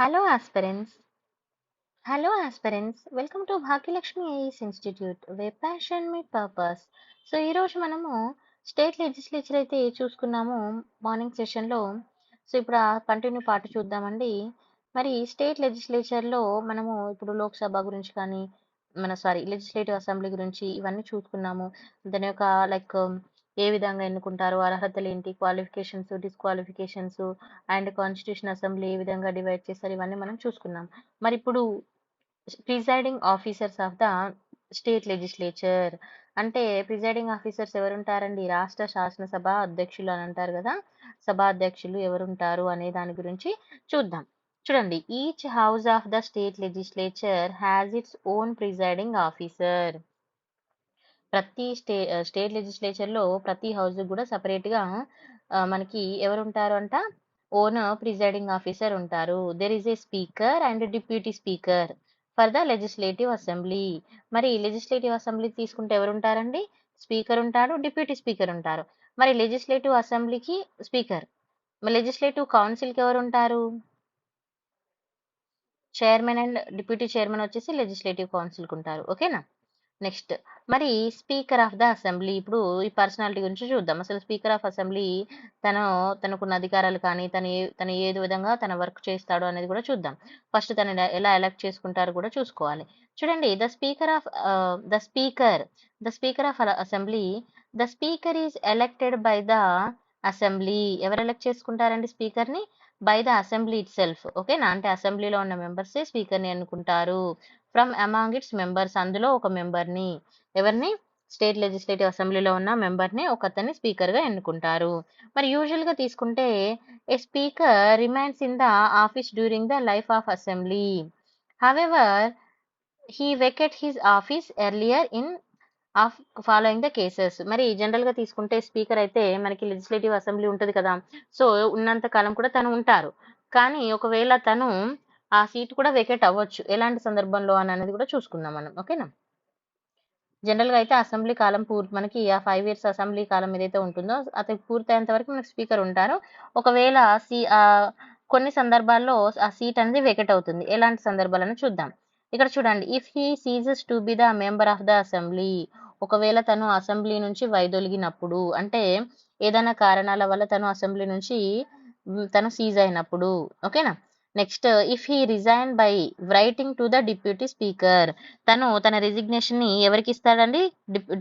Hello aspirants. Hello aspirants. Welcome to Bhagyalakshmi IAS institute where passion meet purpose. So ఈరోజు మనము state legislature అయితే చూసుకున్నాము morning సెషన్లో. So ఇప్పుడు ఆ కంటిన్యూ పార్ట్ చూద్దామండి. మరి స్టేట్ లెజిస్లేచర్లో మనము ఇప్పుడు లోక్సభ గురించి కానీ లెజిస్లేటివ్ అసెంబ్లీ గురించి ఇవన్నీ చూసుకున్నాము. దాని యొక్క ఏ విధంగా ఎన్నుకుంటారు, అర్హతలు ఏంటి, qualifications, disqualifications and constitution assembly ఏ విధంగా డివైడ్ చేస్తారు, ఇవన్నీ మనం చూసుకున్నాం. మరి ఇప్పుడు presiding officers of the state legislature అంటే ప్రిసైడింగ్ ఆఫీసర్స్ ఎవరుంటారండి? రాష్ట్ర శాసనసభ అధ్యక్షులు అని అంటారు కదా. సభాధ్యక్షులు ఎవరుంటారు అనే దాని గురించి చూద్దాం. చూడండి, each house of the state legislature has its own presiding officer. ప్రతి స్టేట్ లెజిస్లేచర్ లో ప్రతి హౌస్ కూడా సపరేట్ గా మనకి ఎవరు ఉంటారు అంట? ఓన్ ప్రిసైడింగ్ ఆఫీసర్ ఉంటారు. There is a speaker and deputy speaker for the legislative assembly. మరి లెజిస్లేటివ్ అసెంబ్లీ తీసుకుంటే ఎవరు ఉంటారండి? స్పీకర్ ఉంటాడు, డిప్యూటీ స్పీకర్ ఉంటారు. మరి లెజిస్లేటివ్ అసెంబ్లీకి స్పీకర్, లెజిస్లేటివ్ కౌన్సిల్ కి ఎవరు ఉంటారు? చైర్మన్ అండ్ డిప్యూటీ చైర్మన్ వచ్చేసి లెజిస్లేటివ్ కౌన్సిల్ కు ఉంటారు. ఓకేనా? నెక్స్ట్, మరి స్పీకర్ ఆఫ్ ద అసెంబ్లీ. ఇప్పుడు ఈ పర్సనాలిటీ గురించి చూద్దాం. అసలు స్పీకర్ ఆఫ్ అసెంబ్లీ తనకున్న అధికారాలు కానీ తను ఏ విధంగా తన వర్క్ చేస్తాడు అనేది కూడా చూద్దాం. ఫస్ట్ తను ఎలా ఎలక్ట్ చేసుకుంటారో కూడా చూసుకోవాలి. చూడండి, the speaker of assembly, the speaker is elected by the assembly. ఎవరు ఎలక్ట్ చేసుకుంటారండి స్పీకర్ ని? By the assembly it self. ఓకేనా? అంటే అసెంబ్లీలో ఉన్న మెంబర్సే స్పీకర్ ని ఎన్నుకుంటారు. ఫ్రమ్ అమాంగ్ ఇట్స్ మెంబర్స్, అందులో ఒక మెంబర్ ని, ఎవరిని? స్టేట్ లెజిస్లేటివ్ అసెంబ్లీలో ఉన్న మెంబర్ ని ఒకతన్ని స్పీకర్ గా ఎన్నుకుంటారు. మరి యూజువల్ గా తీసుకుంటే a speaker remains in the office during the life of assembly. However he vacate his office earlier in of following the cases. మరి జనరల్ గా తీసుకుంటే స్పీకర్ అయితే మనకి లెజిస్లేటివ్ అసెంబ్లీ ఉంటది కదా, సో ఉన్నంత కాలం కూడా తను ఉంటారు. కానీ ఒకవేళ తను ఆ సీట్ కూడా వేకేట్ అవ్వచ్చు. ఎలాంటి సందర్భంలో అని అనేది కూడా చూసుకుందాం మనం. ఓకేనా? జనరల్ గా అయితే అసెంబ్లీ కాలం మనకి ఆ 5 years అసెంబ్లీ కాలం ఏదైతే ఉంటుందో అది పూర్తయ్యేంత వరకు మనకి స్పీకర్ ఉంటారు. ఒకవేళ కొన్ని సందర్భాల్లో ఆ సీట్ అనేది వేకెట్ అవుతుంది. ఎలాంటి సందర్భాలను చూద్దాం. ఇక్కడ చూడండి, if he ceases to be the member of the assembly. ఒకవేళ తను అసెంబ్లీ నుంచి వైదొలిగినప్పుడు, అంటే ఏదైనా కారణాల వల్ల తను అసెంబ్లీ నుంచి తను సీజ్ అయినప్పుడు. ఓకేనా? Next, if he resign by writing to the deputy speaker. తన రిజిగ్నేషన్ ని ఎవరికి ఇస్తాడండి?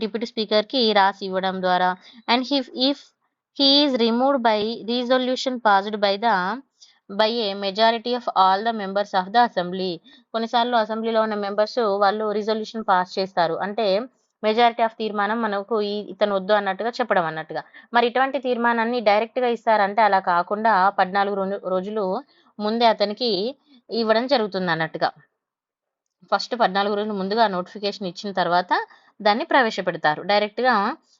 డిప్యూటీ స్పీకర్ కి రాసి ఇవ్వడం ద్వారా. And if he is removed by resolution passed by A majority of all the members of the assembly. కొన్నిసార్లు అసెంబ్లీలో ఉన్న మెంబర్స్ వాళ్ళు రిజల్యూషన్ పాస్ చేస్తారు. అంటే మెజారిటీ ఆఫ్ తీర్మానం మనకు ఇతను వద్దు అన్నట్టుగా చెప్పడం అన్నట్టుగా. మరి ఇటువంటి తీర్మానాన్ని డైరెక్ట్ గా ఇస్తారంటే అలా కాకుండా 14 రోజులు ముందే అతనికి ఇవ్వడం జరుగుతుంది అన్నట్టుగా. ఫస్ట్ 14 రోజులు ముందుగా నోటిఫికేషన్ ఇచ్చిన తర్వాత దాన్ని ప్రవేశపెడతారు. డైరెక్ట్ గా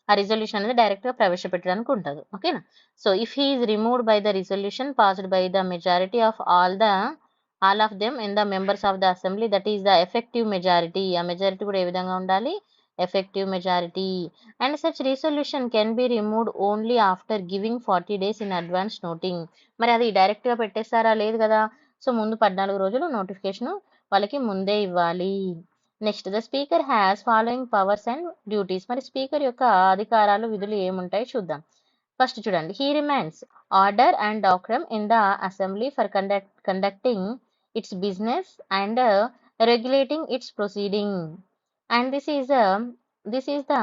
ఆ రిజల్యూషన్ అనేది డైరెక్ట్ గా ప్రవేశపెట్టడానికి ఉంటుంది. ఓకేనా? So if he is removed by the resolution passed by the majority of all of them in the members of the assembly, that is the effective majority. ఆ మెజారిటీ కూడా ఏ విధంగా ఉండాలి? Effective majority. And such resolution can be removed only after giving 40 days in advance noting. మరి అది direct గా పెట్టేస్తారా? లేదు కదా. So ముందు 14 రోజులు నోటిఫికేషన్ వాళ్ళకి ముందే ఇవ్వాలి. Next, the speaker has following powers and duties. మరి స్పీకర్ యొక్క అధికారాలు, విధులు ఏముంటాయి చూద్దాం. ఫస్ట్ చూడండి, he remains order and decorum in the assembly for conducting it's business and regulating it's proceeding. And this is the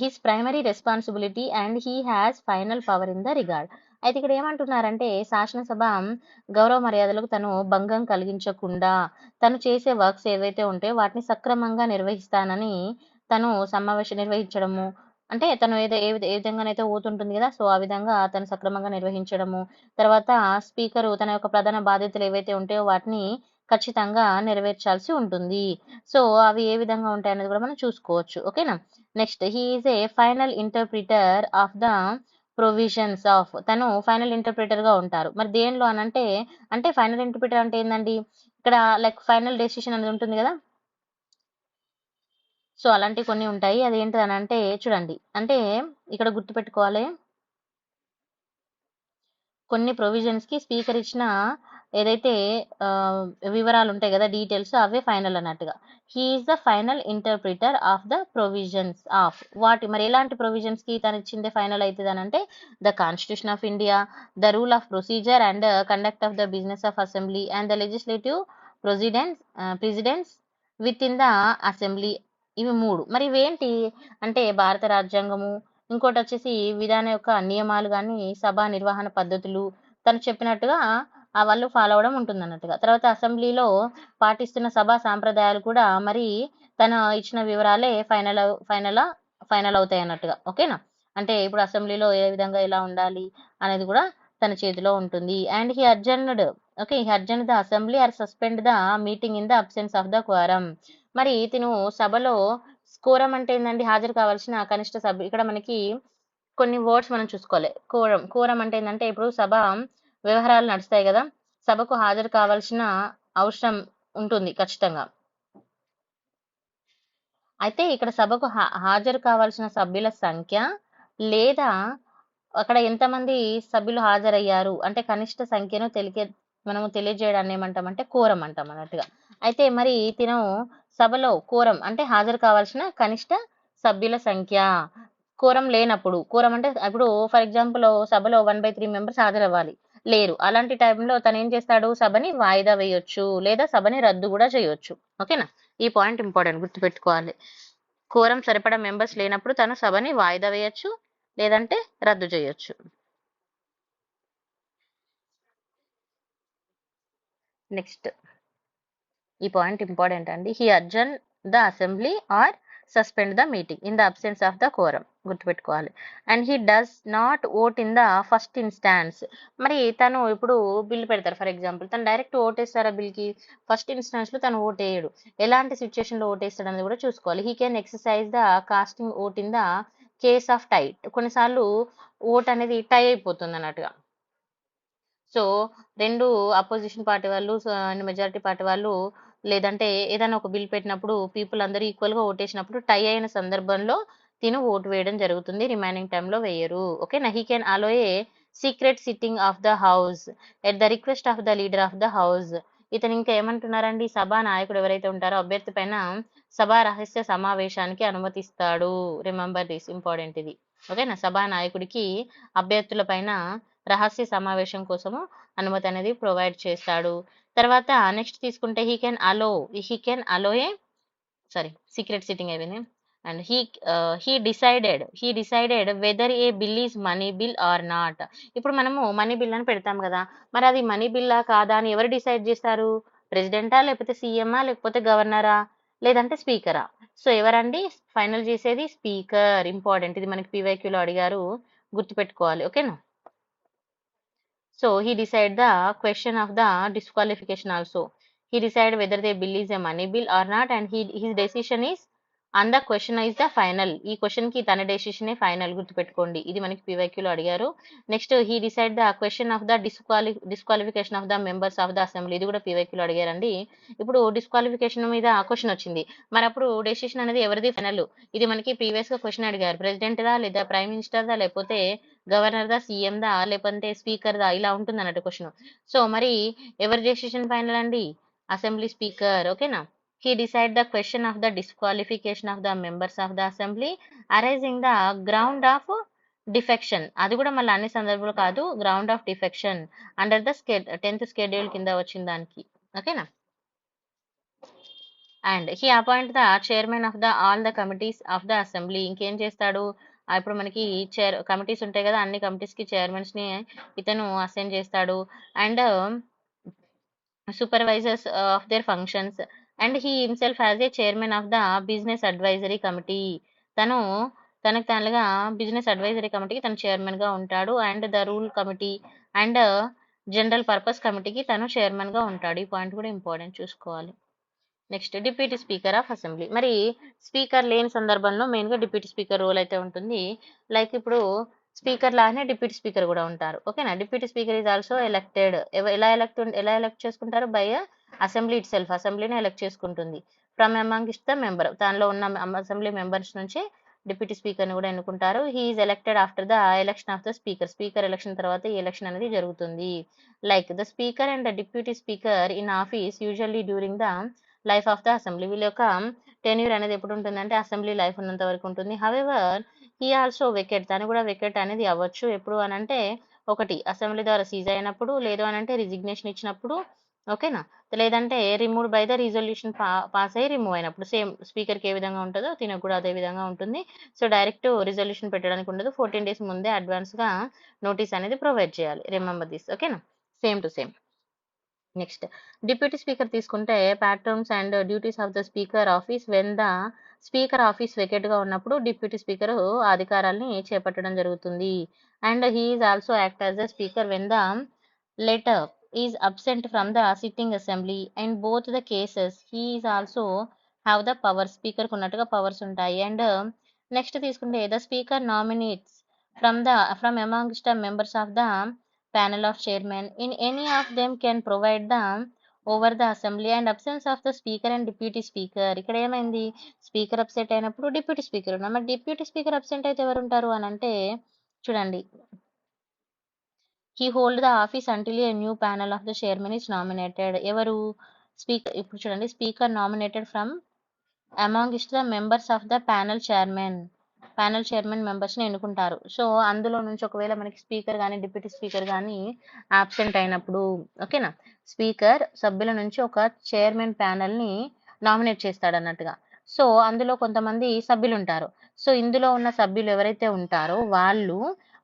his primary responsibility and he has final power in the regard. అయితే ఇక్కడ ఏమంటున్నారంటే శాసనసభ గౌరవ మర్యాదలకు తను భంగం కలిగించకుండా తను చేసే వర్క్స్ ఏవైతే ఉంటాయో వాటిని సక్రమంగా నిర్వహిస్తానని తను సమావేశం నిర్వహించడము. అంటే తను ఏ విధంగానైతే ఓతుంటుంది కదా, సో ఆ విధంగా తను సక్రమంగా నిర్వహించడము. తర్వాత స్పీకరు తన యొక్క ప్రధాన బాధ్యతలు ఏవైతే ఉంటాయో వాటిని ఖచ్చితంగా నెరవేర్చాల్సి ఉంటుంది. సో అవి ఏ విధంగా ఉంటాయి అనేది కూడా మనం చూసుకోవచ్చు. ఓకేనా? Next, he is a final interpreter of the provisions of. తను ఫైనల్ ఇంటర్ప్రిటర్ గా ఉంటారు. మరి దేనిలో అంటే ఫైనల్ ఇంటర్ప్రిటర్ అంటే ఏందండి? ఇక్కడ ఫైనల్ డెసిషన్ అనేది ఉంటుంది కదా, సో అలాంటివి కొన్ని ఉంటాయి. అదేంటి అని అంటే చూడండి, అంటే ఇక్కడ గుర్తుపెట్టుకోవాలి, కొన్ని ప్రొవిజన్స్ కి స్పీకర్ ఇచ్చిన ఏదైతే వివరాలు ఉంటాయి కదా, డీటెయిల్స్, అవే ఫైనల్ అన్నట్టుగా. He is the final interpreter of the provisions of వాటి, మరి ఎలాంటి ప్రొవిజన్స్ కి తను ఇచ్చిందే ఫైనల్ అవుతుంది అని అంటే, the constitution of India, the rule of procedure and conduct of the business of assembly and the legislative precedence with in the assembly. ఇవి 3. మరి ఇవేంటి అంటే భారత రాజ్యాంగము, ఇంకోటి వచ్చేసి విధాన యొక్క నియమాలు కానీ, సభా నిర్వహణ పద్ధతులు తను చెప్పినట్టుగా వాళ్ళు ఫాలో అవ్వడం ఉంటుంది అన్నట్టుగా. తర్వాత అసెంబ్లీలో పాటిస్తున్న సభా సాంప్రదాయాలు కూడా మరి తను ఇచ్చిన వివరాలే ఫైనల్ అవుతాయి అన్నట్టుగా. ఓకేనా? అంటే ఇప్పుడు అసెంబ్లీలో ఏ విధంగా ఎలా ఉండాలి అనేది కూడా తన చేతిలో ఉంటుంది. And he adjourned, okay, he adjourn the assembly or suspend the meeting in the absence of the quorum. మరి తిను సభలో కోరం అంటే ఏంటండి, హాజరు కావాల్సిన కనిష్ట సభ్యులు. ఇక్కడ మనకి కొన్ని వర్డ్స్ మనం చూసుకోవాలి. కోరం అంటే ఏంటంటే, ఇప్పుడు సభ వ్యవహారాలు నడుస్తాయి కదా, సభకు హాజరు కావాల్సిన అవసరం ఉంటుంది ఖచ్చితంగా. అయితే ఇక్కడ సభకు హాజరు కావాల్సిన సభ్యుల సంఖ్య లేదా అక్కడ ఎంతమంది సభ్యులు హాజరయ్యారు అంటే కనిష్ట సంఖ్యను మనము తెలియజేయడాన్ని ఏమంటామంటే కోరం అంటాం అన్నట్టుగా. అయితే మరి తిను సభలో కోరం అంటే హాజరు కావాల్సిన కనిష్ట సభ్యుల సంఖ్య. కోరం లేనప్పుడు, కోరం అంటే ఇప్పుడు ఫర్ ఎగ్జాంపుల్ సభలో 1/3 మెంబర్స్ హాజరవ్వాలి, లేరు. అలాంటి టైంలో తను ఏం చేస్తాడు, సభని వాయిదా వేయొచ్చు లేదా సభని రద్దు కూడా చేయొచ్చు. ఓకేనా? ఈ పాయింట్ ఇంపార్టెంట్, గుర్తుపెట్టుకోవాలి. కోరం సరిపడా మెంబర్స్ లేనప్పుడు తను సభని వాయిదా వేయొచ్చు లేదంటే రద్దు చేయొచ్చు. నెక్స్ట్ ఈ పాయింట్ ఇంపార్టెంట్ అండి. He adjourn the assembly or suspend the meeting in the absence of the quorum, గుర్తుపెట్టుకోవాలి. And he does not vote in the first instance. మరి తను ఇప్పుడు బిల్ పెడతారు, ఫర్ ఎగ్జాంపుల్ తను డైరెక్ట్ ఓటేస్తారా బిల్కి? ఫస్ట్ ఇన్స్టాన్స్ లో తను ఓట్ వేయడు. ఎలాంటి సిచ్యుయేషన్ లో ఓటేస్తాడు అనేది కూడా చూసుకోవాలి. He can exercise the casting vote in the case of tie. కొన్నిసార్లు ఓట్ అనేది టై అయిపోతుంది అన్నట్టుగా. సో 2 అపోజిషన్ పార్టీ వాళ్ళు అండ్ మెజారిటీ పార్టీ వాళ్ళు లేదంటే ఏదైనా ఒక బిల్ పెట్టినప్పుడు పీపుల్ అందరూ ఈక్వల్ గా ఓటేసినప్పుడు టై అయిన సందర్భంలో తిను ఓటు వేయడం జరుగుతుంది, రిమైనింగ్ టైంలో వేయరు. ఓకే నా. He can allow a secret sitting of the house at the request of the leader of the house. ఇతను ఇంకా ఏమంటున్నారండి, సభా నాయకుడు ఎవరైతే ఉంటారో అభ్యర్థి పైన సభా రహస్య సమావేశానికి అనుమతిస్తాడు. రిమెంబర్ దిస్, ఇంపార్టెంట్ ఇది. ఓకేనా? సభా నాయకుడికి అభ్యర్థుల పైన రహస్య సమావేశం కోసము అనుమతి అనేది ప్రొవైడ్ చేస్తాడు. తర్వాత నెక్స్ట్ తీసుకుంటే he can allow a secret sitting అయిపోయింది. And he decided whether a bill is money bill or not. ఇప్పుడు మనము మనీ బిల్ అని పెడతాం కదా, మరి అది మనీ బిల్లా కాదా అని ఎవరు డిసైడ్ చేస్తారు? ప్రెసిడెంటా లేకపోతే సీఎమా లేకపోతే గవర్నరా లేదంటే స్పీకరా? సో ఎవరండి ఫైనల్ చేసేది? స్పీకర్. ఇంపార్టెంట్, ఇది మనకి పీవైక్యూలో అడిగారు, గుర్తుపెట్టుకోవాలి. ఓకేనా? So he decide the question of the disqualification also. He decide whether the bill is a money bill or not, and his decision is and the question is the final. ఈ question కి తన decision final, గుర్తుపెట్టుకోండి. ఇది మనకి పీవైక్యూలో అడిగారు. Next he decide the question of the disqualification of the members of the assembly. ఇది కూడా పీవైక్యూలో అడిగారండి. ఇప్పుడు డిస్క్వాలిఫికేషన్ మీద క్వశ్చన్ వచ్చింది, మరి అప్పుడు డెసిషన్ అనేది ఎవరిది ఫైనల్? ఇది మనకి ప్రీవియస్ గా క్వశ్చన్ అడిగారు, ప్రెసిడెంట్ దా లేదా ప్రైమ్ మినిస్టర్ దా లేకపోతే గవర్నర్ దా సీఎం దా లేకపోతే స్పీకర్ దా, ఇలా ఉంటుంది అన్నట్టు క్వశ్చన్. సో మరి ఎవరి డెసిషన్ ఫైనల్ అండి? Assembly speaker. ఓకేనా? He decide the question of the disqualification of the members of the assembly arising the ground of defection. అది కూడా మళ్ళీ అన్ని సందర్భాలు కాదు, ground of defection under the 10th schedule కింద వచ్చిన దానికి. ఓకేనా? And he appoint the chairman of the all the committees of the assembly. ఇంకేం చేస్తాడు, ఇప్పుడు మనకి కమిటీస్ ఉంటాయి కదా, అన్ని కమిటీస్ కి చైర్మన్స్ ని ఇతను అసైన్ చేస్తాడు. And supervisors of their functions, and he himself as a chairman of the business advisory committee. తనకు తానుగా బిజినెస్ అడ్వైజరీ కమిటీకి తను చైర్మన్ గా ఉంటాడు. And the rule committee and general purpose కమిటీకి తను చైర్మన్ గా ఉంటాడు. ఈ పాయింట్ కూడా ఇంపార్టెంట్, చూసుకోవాలి. Next deputy speaker of assembly. మరి స్పీకర్ లేని సందర్భంలో మెయిన్ గా డిప్యూటీ స్పీకర్ రోల్ అయితే ఉంటుంది. లైక్ ఇప్పుడు స్పీకర్ లాగానే డిప్యూటీ స్పీకర్ కూడా ఉంటారు. ఓకేనా? Deputy speaker is also elected. ఎలా ఎలక్ట్ చేసుకుంటారు? By assembly it self. అసెంబ్లీని ఎలక్ట్ చేసుకుంటుంది. ఫ్రమ్ అమాంగ్ ద మెంబర్, దానిలో ఉన్న అసెంబ్లీ మెంబర్స్ నుంచి డిప్యూటీ స్పీకర్ని కూడా ఎన్నుకుంటారు. He is elected after the election of the speaker. Speaker election తర్వాత ఈ ఎలక్షన్ అనేది జరుగుతుంది. Like the speaker and the deputy speaker in office usually during the life of the assembly. వీళ్ళ యొక్క tenure అనేది ఎప్పుడు ఉంటుందంటే అసెంబ్లీ లైఫ్ ఉన్నంత వరకు ఉంటుంది. హవెవర్ హీ ఆల్సో వెకెట్, తను కూడా వెకెట్ అనేది అవ్వచ్చు. ఎప్పుడు అని అంటే ఒకటి అసెంబ్లీ ద్వారా సీజ్ అయినప్పుడు, లేదు అని అంటే రిజిగ్నేషన్ ఇచ్చినప్పుడు, ఓకేనా, లేదంటే removed by the resolution pass అయ్యి రిమూవ్ అయినప్పుడు. సేమ్ స్పీకర్కి ఏ విధంగా ఉంటుందో తినకు కూడా అదే విధంగా ఉంటుంది. సో డైరెక్ట్ రిజల్యూషన్ పెట్టడానికి ఉండదు, 14 days ముందే అడ్వాన్స్గా నోటీస్ అనేది ప్రొవైడ్ చేయాలి. రిమెంబర్ దిస్, ఓకేనా, same to same. Next deputy speaker తీసుకుంటే patterns and duties of the speaker office. When the speaker office వెకెట్గా ఉన్నప్పుడు డిప్యూటీ స్పీకర్ అధికారాల్ని చేపట్టడం జరుగుతుంది. And he is also act as the speaker when the latter is absent from the sitting assembly. And both the cases he is also have the powers. స్పీకర్కి ఉన్నట్టుగా powers ఉంటాయి. And next తీసుకుంటే the speaker nominates from amongst the members of the panel of chairmen. In any of them can provide the over the assembly and absence of the speaker and deputy speaker. ఇక్కడ ఏమైంది, speaker upset అయినప్పుడు deputy speaker ఉన్నా, మరి deputy speaker absent అయితే ఎవరు ఉంటారు అని అంటే చూడండి, he hold the office until a new panel of the chairman is nominated. ఎవరు, స్పీకర్. ఇప్పుడు చూడండి, speaker nominated from amongst the members of the panel chairman మెంబర్స్ని ఎన్నుకుంటారు. సో అందులో నుంచి ఒకవేళ మనకి స్పీకర్ కానీ డిప్యూటీ స్పీకర్ కానీ ఆబ్సెంట్ అయినప్పుడు, ఓకేనా, స్పీకర్ సభ్యుల నుంచి ఒక చైర్మన్ ప్యానల్ని నామినేట్ చేస్తాడు అన్నట్టుగా. సో అందులో కొంతమంది సభ్యులు ఉంటారు. సో ఇందులో ఉన్న సభ్యులు ఎవరైతే ఉంటారో వాళ్ళు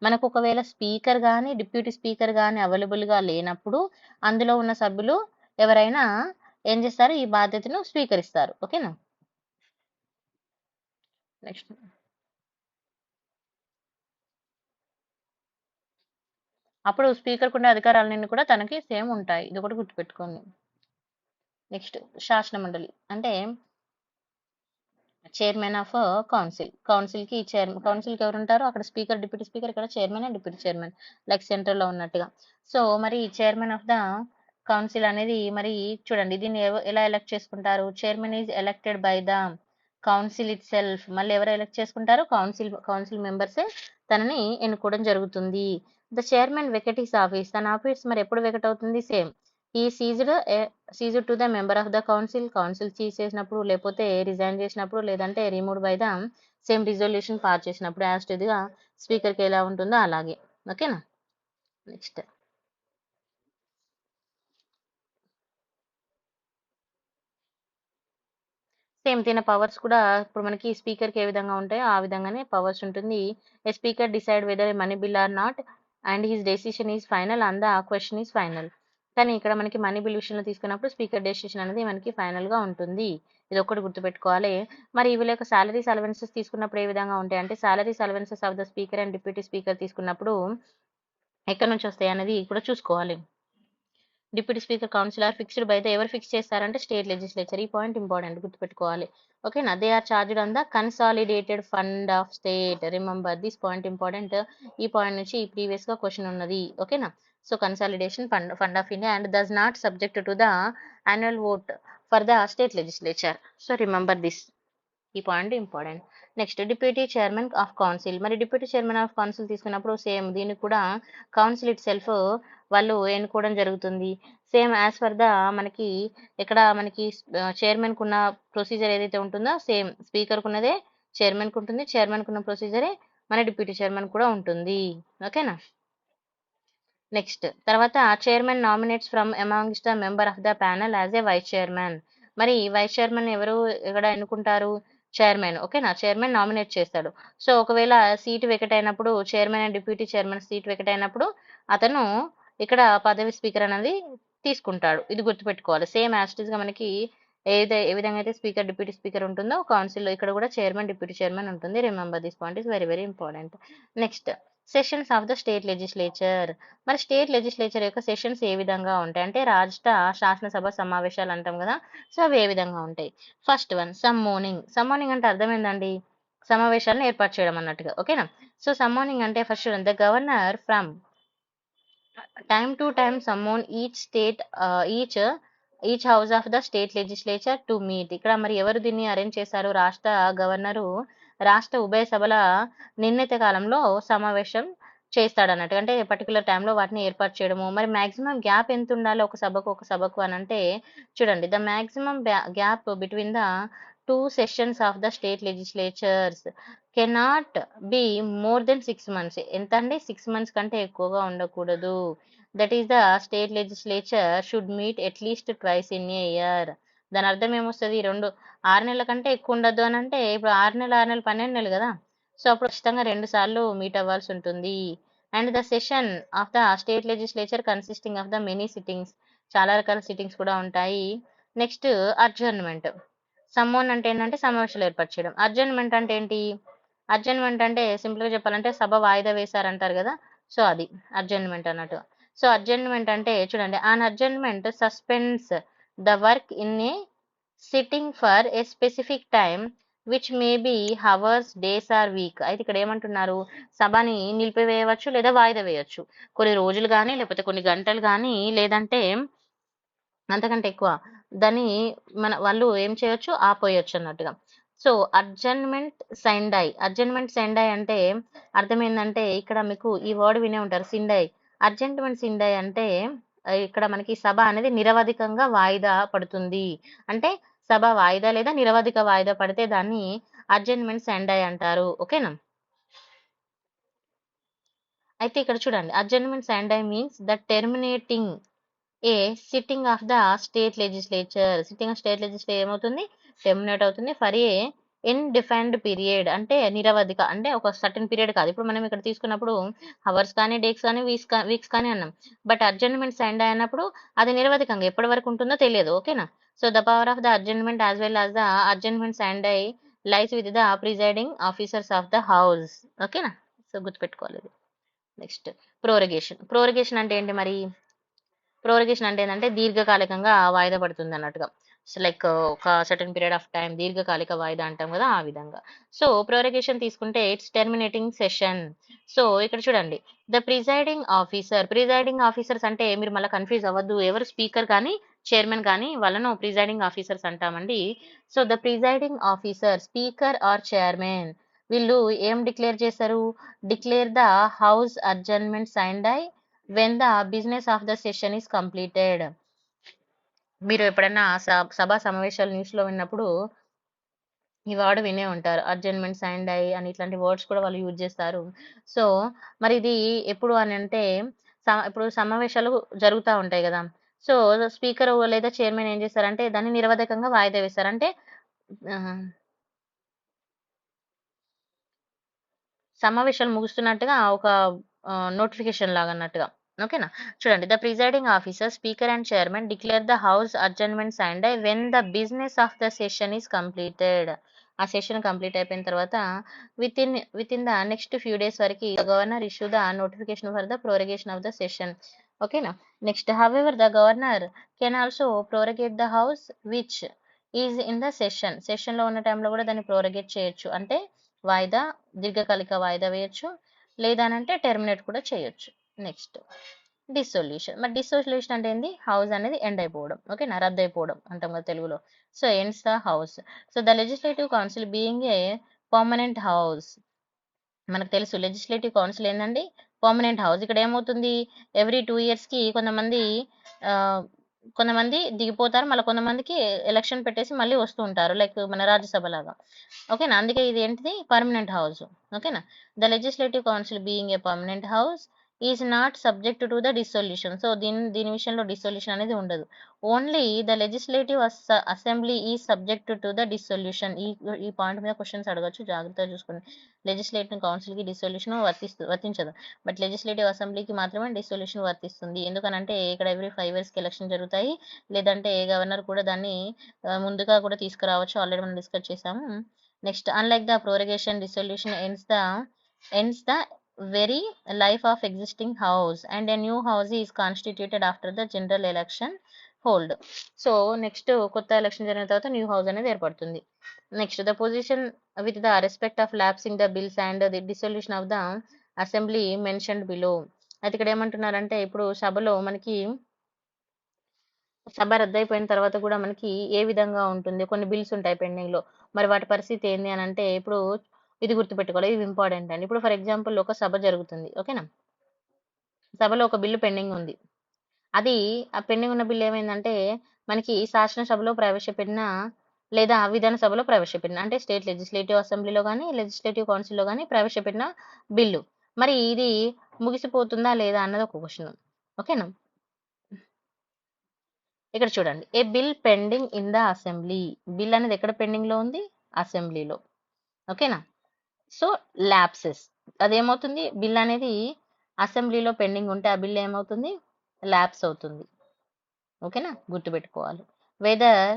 మనకు ఒకవేళ స్పీకర్ కానీ డిప్యూటీ స్పీకర్ కానీ అవైలబుల్గా లేనప్పుడు అందులో ఉన్న సభ్యులు ఎవరైనా ఏం చేస్తారు, ఈ బాధ్యతను స్వీకరిస్తారు. ఓకేనా. నెక్స్ట్ అప్పుడు స్పీకర్కు ఉండే అధికారాలన్నీ కూడా తనకి సేమ్ ఉంటాయి. ఇది ఒకటి గుర్తుపెట్టుకోండి. నెక్స్ట్ శాసన మండలి అంటే చైర్మన్ ఆఫ్ కౌన్సిల్. కౌన్సిల్కి కౌన్సిల్కి ఎవరు ఉంటారో అక్కడ స్పీకర్ డిప్యూటీ స్పీకర్, ఇక్కడ chairman and deputy chairman, like సెంట్రల్లో ఉన్నట్టుగా. సో మరి చైర్మన్ ఆఫ్ ద కౌన్సిల్ అనేది మరి చూడండి దీన్ని ఎలా ఎలక్ట్ చేసుకుంటారు. Chairman is elected by the council it self. మళ్ళీ ఎవరు ఎలక్ట్ చేసుకుంటారు, కౌన్సిల్ మెంబర్సే తనని ఎన్నుకోవడం జరుగుతుంది. The chairman vacate his office. తన ఆఫీస్ మరి ఎప్పుడు వెకెట్ అవుతుంది, సేమ్ ఈ seized to the member of the council cheese చేసినప్పుడు, లేకపోతే రిజైన్ చేసినప్పుడు, లేదంటే removed by the same resolution pass చేసినప్పుడు, యాజ్ టు గా స్పీకర్కి ఎలా ఉంటుందో అలాగే. ఓకేనా. నెక్స్ట్ సేమ్ తిన పవర్స్ కూడా ఇప్పుడు మనకి స్పీకర్కి ఏ విధంగా ఉంటాయో ఆ విధంగానే పవర్స్ ఉంటుంది. A speaker decide whether money bill or not and his decision is final and the question is final. కానీ ఇక్కడ మనకి మనీ బిల్ విషయంలో తీసుకున్నప్పుడు స్పీకర్ డెసిషన్ అనేది మనకి ఫైనల్గా ఉంటుంది. ఇది ఒక్కటి గుర్తుపెట్టుకోవాలి. మరి వీళ్ళ యొక్క సాలరీస్ అలవెన్సెస్ తీసుకున్నప్పుడు ఏ విధంగా ఉంటాయి అంటే salaries allowances of the speaker and deputy speaker తీసుకున్నప్పుడు ఎక్కడి నుంచి వస్తాయి అనేది కూడా చూసుకోవాలి. Deputy speaker council are fixed by the ఎవరు ఫిక్స్ చేస్తారంటే స్టేట్ లెజిస్లేచర్. ఈ పాయింట్ ఇంపార్టెంట్, గుర్తుపెట్టుకోవాలి. ఓకేనా. They are charged on the consolidated fund of state. Remember this point important. ఈ పాయింట్ నుంచి ప్రీవియస్ గా క్వశ్చన్ ఉన్నది. ఓకేనా. So consolidation fund of India and does not subject to the annual vote for the state legislature. So remember this, ఈ point important. Next deputy chairman of council. మరి deputy chairman of council తీసుకున్నప్పుడు same దీనికి కూడా council it self వాళ్ళు ఎన్నుకోవడం జరుగుతుంది. Same as for the మనకి ఇక్కడ మనకి చైర్మన్కు ఉన్న ప్రొసీజర్ ఏదైతే ఉంటుందో సేమ్ స్పీకర్కు ఉన్నదే చైర్మన్కు ఉంటుంది, చైర్మన్కు ఉన్న ప్రొసీజరే మన డిప్యూటీ చైర్మన్ కూడా ఉంటుంది. ఓకేనా. నెక్స్ట్ తర్వాత chairman nominates from amongst the member of the panel as a vice chairman. మరి వైస్ చైర్మన్ ఎవరు ఇక్కడ ఎన్నుకుంటారు, చైర్మన్. ఓకేనా, చైర్మన్ నామినేట్ చేస్తాడు. సో ఒకవేళ సీట్ వెకెట్ అయినప్పుడు chairman and deputy chairman seat vacate అయినప్పుడు అతను ఇక్కడ పదవి స్పీకర్ అనేది తీసుకుంటాడు. ఇది గుర్తుపెట్టుకోవాలి. సేమ్ యాస్టిస్ గా మనకి ఏ విధంగా అయితే స్పీకర్ డిప్యూటీ స్పీకర్ ఉంటుందో కౌన్సిల్లో ఇక్కడ కూడా చైర్మన్ డిప్యూటీ చైర్మన్ ఉంటుంది. Remember this point is very very important. Next sessions of the state legislature. మరి స్టేట్ లెజిస్లేచర్ యొక్క సెషన్స్ ఏ విధంగా ఉంటాయి అంటే రాష్ట్ర శాసనసభ సమావేశాలు అంటాం కదా. సో అవి ఏ విధంగా ఉంటాయి. ఫస్ట్ వన్ సమ్మోనింగ్ అంటే అర్థం ఏందండి, సమావేశాలను ఏర్పాటు చేయడం అన్నట్టుగా. ఓకేనా. సో సమ్మోనింగ్ అంటే first the governor from time to time summon each house of the state legislature to meet. ఇక్కడ మరి ఎవరు దీన్ని అరేంజ్ చేశారు, రాష్ట్ర గవర్నరు రాష్ట్ర ఉభయ సభల నిర్ణీత కాలంలో సమావేశం చేస్తాడన్నట్టు. అంటే పర్టికులర్ టైంలో వాటిని ఏర్పాటు చేయడము. మరి మాక్సిమం గ్యాప్ ఎంత ఉండాలి ఒక సభకు అని అంటే చూడండి, the maximum gap between the 2 sessions of the state legislatures cannot be more than 6 months. ఎంత అండి? 6 months కంటే ఎక్కువగా ఉండకూడదు. That is the state legislature should meet at least twice in a year. దాని అర్థం ఏమొస్తుంది? 6 నెలల కంటే ఎక్కువ ఉండదు అని అంటే ఇప్పుడు 6 నెలలు 6 నెలలు 12 నెలలు కదా. సో అప్పుడు ఖచ్చితంగా 2 సార్లు మీట్ అవ్వాల్సి ఉంటుంది. And the session of the state legislature consisting of the many sittings, చాలా రకాల సిట్టింగ్స్ కూడా ఉంటాయి. Next adjournment. సమ్మోన్ అంటే ఏంటంటే సమావేశాలు ఏర్పాటు చేయడం. అడ్జర్న్మెంట్ అంటే ఏంటి? అడ్జర్న్మెంట్ అంటే సింపుల్గా చెప్పాలంటే సభ వాయిదా వేశారంటారు కదా, సో అది అడ్జర్న్మెంట్ అన్నట్టు. సో అడ్జర్న్మెంట్ అంటే చూడండి, an adjournment suspends the work in a sitting for a specific time which may be hours, days or week. అయితే ఇక్కడ ఏమంటున్నారు? సభని నిలిపివేయవచ్చు లేదా వాయిదా వేయవచ్చు. కొన్ని రోజులు కానీ లేకపోతే కొన్ని గంటలు కానీ లేదంటే అంతకంటే ఎక్కువ దాన్ని వాళ్ళు ఏం చేయొచ్చు? ఆపేయొచ్చు అన్నట్టుగా. So adjournment sine die. Adjournment sine die అంటే అర్థం ఏంటంటే ఇక్కడ మీకు ఈ వర్డ్ వినే ఉంటారు, సిండై. అడ్జర్న్మెంట్ సిండై అంటే ఇక్కడ మనకి సభ అనేది నిరవధికంగా వాయిదా పడుతుంది. అంటే సభ వాయిదా లేదా నిరవధిక వాయిదా పడితే దాన్ని అడ్జర్న్మెంట్ సెండై అంటారు. ఓకేనా? అయితే ఇక్కడ చూడండి, adjournment sine die means the terminating a sitting of the state legislature. Sitting of state legislature ఏమవుతుంది? టెర్మినేట్ అవుతుంది ఫర్ ఏ ఇన్‌డిఫైన్డ్ పీరియడ్. అంటే నిరవధిక, అంటే ఒక సర్టెన్ పీరియడ్ కాదు. ఇప్పుడు మనం ఇక్కడ తీసుకున్నప్పుడు హవర్స్ కానీ, డేస్ కానీ, వీక్స్ కానీ అన్నాం. బట్ అడ్జర్న్మెంట్ సైండ్ అయినప్పుడు అది నిరవధికంగా ఎప్పటి వరకు ఉంటుందో తెలియదు. ఓకేనా? So the power of the adjournment as well as the adjournment signed I lies with the presiding officers of the house. ఓకేనా? సో గుర్తుపెట్టుకోవాలి ఇది. నెక్స్ట్ ప్రోరగేషన్. ప్రోరగేషన్ అంటే ఏంటి మరి? ప్రోరగేషన్ అంటే ఏంటంటే దీర్ఘకాలికంగా వాయిదా పడుతుంది అన్నట్టుగా. సో లైక్ ఒక సర్టన్ పీరియడ్ ఆఫ్ టైం, దీర్ఘకాలిక వాయిదా అంటాం కదా, ఆ విధంగా. సో ప్రోరగేషన్ తీసుకుంటే ఇట్స్ టెర్మినేటింగ్ సెషన్. సో ఇక్కడ చూడండి, the presiding officer. Presiding officers అంటే మీరు మళ్ళీ కన్ఫ్యూజ్ అవ్వద్దు, ఎవరు స్పీకర్ కానీ చైర్మన్ కానీ వాళ్ళను ప్రిసైడింగ్ ఆఫీసర్స్ అంటామండి. So the presiding officer, speaker or chairman, వీళ్ళు ఏం డిక్లేర్ చేశారు? Declare the house adjournment sine die when the business of the session is completed. మీరు ఎప్పుడైనా సభా సమావేశాలు న్యూస్లో విన్నప్పుడు ఈ వర్డ్ వినే ఉంటారు, అడ్జర్న్మెంట్ సైన్డ్ ఐ అని. ఇట్లాంటి వర్డ్స్ కూడా వాళ్ళు యూజ్ చేస్తారు. సో మరి ఇది ఎప్పుడు అని అంటే ఇప్పుడు సమావేశాలు జరుగుతూ ఉంటాయి కదా. సో స్పీకర్ లేదా చైర్మన్ ఏం చేస్తారంటే దాన్ని నిరవధికంగా వాయిదా వేస్తారు. అంటే సమావేశాలు ముగుస్తున్నట్టుగా ఒక నోటిఫికేషన్ లాగా అన్నట్టుగా. ఓకేనా? చూడండి, the presiding officer, speaker and chairman declare the house adjournment sine die when the business of the session is completed. ఆ సెషన్ కంప్లీట్ అయిపోయిన తర్వాత within the next few days వరకు governor issue the notification for the prorogation of the session. ఓకేనా? Next, however the governor can also prorogue the house which is in the session. సెషన్లో ఉన్న టైంలో కూడా దాన్ని ప్రోరగేట్ చేయొచ్చు. అంటే వాయిదా, దీర్ఘకాలిక వాయిదా వేయొచ్చు, లేదనంటే టెర్మినేట్ కూడా చేయొచ్చు. Next dissolution. మరి డిసొల్యూషన్ అంటే ఏంది? హౌస్ అనేది ఎండ్ అయిపోవడం. ఓకేనా? రద్దు అయిపోవడం అంటాం కదా తెలుగులో. So ends the house. So the legislative council being a permanent house. మనకు తెలుసు లెజిస్లేటివ్ కౌన్సిల్ ఏంటండి? Permanent house. ఇక్కడ ఏమవుతుంది? ఎవ్రీ 2 yearsకి కొంతమంది దిగిపోతారు, మళ్ళీ కొంతమందికి ఎలక్షన్ పెట్టేసి మళ్ళీ వస్తూ ఉంటారు, లైక్ మన రాజ్యసభ లాగా. ఓకేనా? అందుకే ఇది ఏంటిది? Permanent house. ఓకేనా? The legislative council being a permanent house is not subject to the dissolution. So దీని విషయంలో డిసొల్యూషన్ అనేది ఉండదు. Only the legislative assembly is subject to the dissolution. ఈ పాయింట్ మీద క్వశ్చన్స్ అడగచ్చు, జాగ్రత్తగా చూసుకోండి. లెజిస్లేటివ్ కౌన్సిల్కి డిసొల్యూషన్ వర్తించదు, బట్ లెజిస్లేటివ్ అసెంబ్లీకి మాత్రమే డిసొల్యూషన్ వర్తిస్తుంది. ఎందుకనంటే ఇక్కడ ఎవ్రీ 5 yearsకి ఎలక్షన్ జరుగుతాయి, లేదంటే గవర్నర్ కూడా దాన్ని ముందుగా కూడా తీసుకురావచ్చు. ఆల్రెడీ మనం డిస్కస్ చేసాము. Next, unlike the prorogation, dissolution ends the very life of existing house and a new house is constituted after the general election hold. So next కొత్త ఎలక్షన్ జరిగిన తర్వాత న్యూ హౌస్ అనేది ఏర్పడుతుంది. Next, the position with the respect of lapsing the bills and the dissolution of the assembly mentioned below. అయితే ఇక్కడ ఏమంటున్నారంటే ఇప్పుడు సభలో మనకి సభ రద్దయిపోయిన తర్వాత కూడా మనకి ఏ విధంగా ఉంటుంది? కొన్ని బిల్స్ ఉంటాయి పెండింగ్‌లో. మరి వాటి పరిస్థితి ఏంది అనంటే ఇప్పుడు ఇది గుర్తుపెట్టుకోవాలి, ఇది ఇంపార్టెంట్ అండి. ఇప్పుడు ఫర్ ఎగ్జాంపుల్ ఒక సభ జరుగుతుంది, ఓకేనా? సభలో ఒక బిల్లు పెండింగ్ ఉంది. అది ఆ పెండింగ్ ఉన్న బిల్ ఏమైందంటే మనకి శాసనసభలో ప్రవేశపెట్టిన లేదా విధాన సభలో ప్రవేశపెట్టిన అంటే స్టేట్ లెజిస్లేటివ్ అసెంబ్లీలో కానీ లెజిస్లేటివ్ కౌన్సిల్లో కానీ ప్రవేశపెట్టిన బిల్లు. మరి ఇది ముగిసిపోతుందా లేదా అన్నది ఒక క్వశ్చన్, ఓకేనా? ఇక్కడ చూడండి, a bill pending in the assembly. Bill అనేది ఎక్కడ పెండింగ్ లో ఉంది? అసెంబ్లీలో, ఓకేనా? సో ల్యాప్సెస్, అదేమవుతుంది, బిల్ అనేది అసెంబ్లీలో పెండింగ్ ఉంటే ఆ బిల్ ఏమవుతుంది? ల్యాప్స్ అవుతుంది, ఓకేనా? గుర్తుపెట్టుకోవాలి. Whether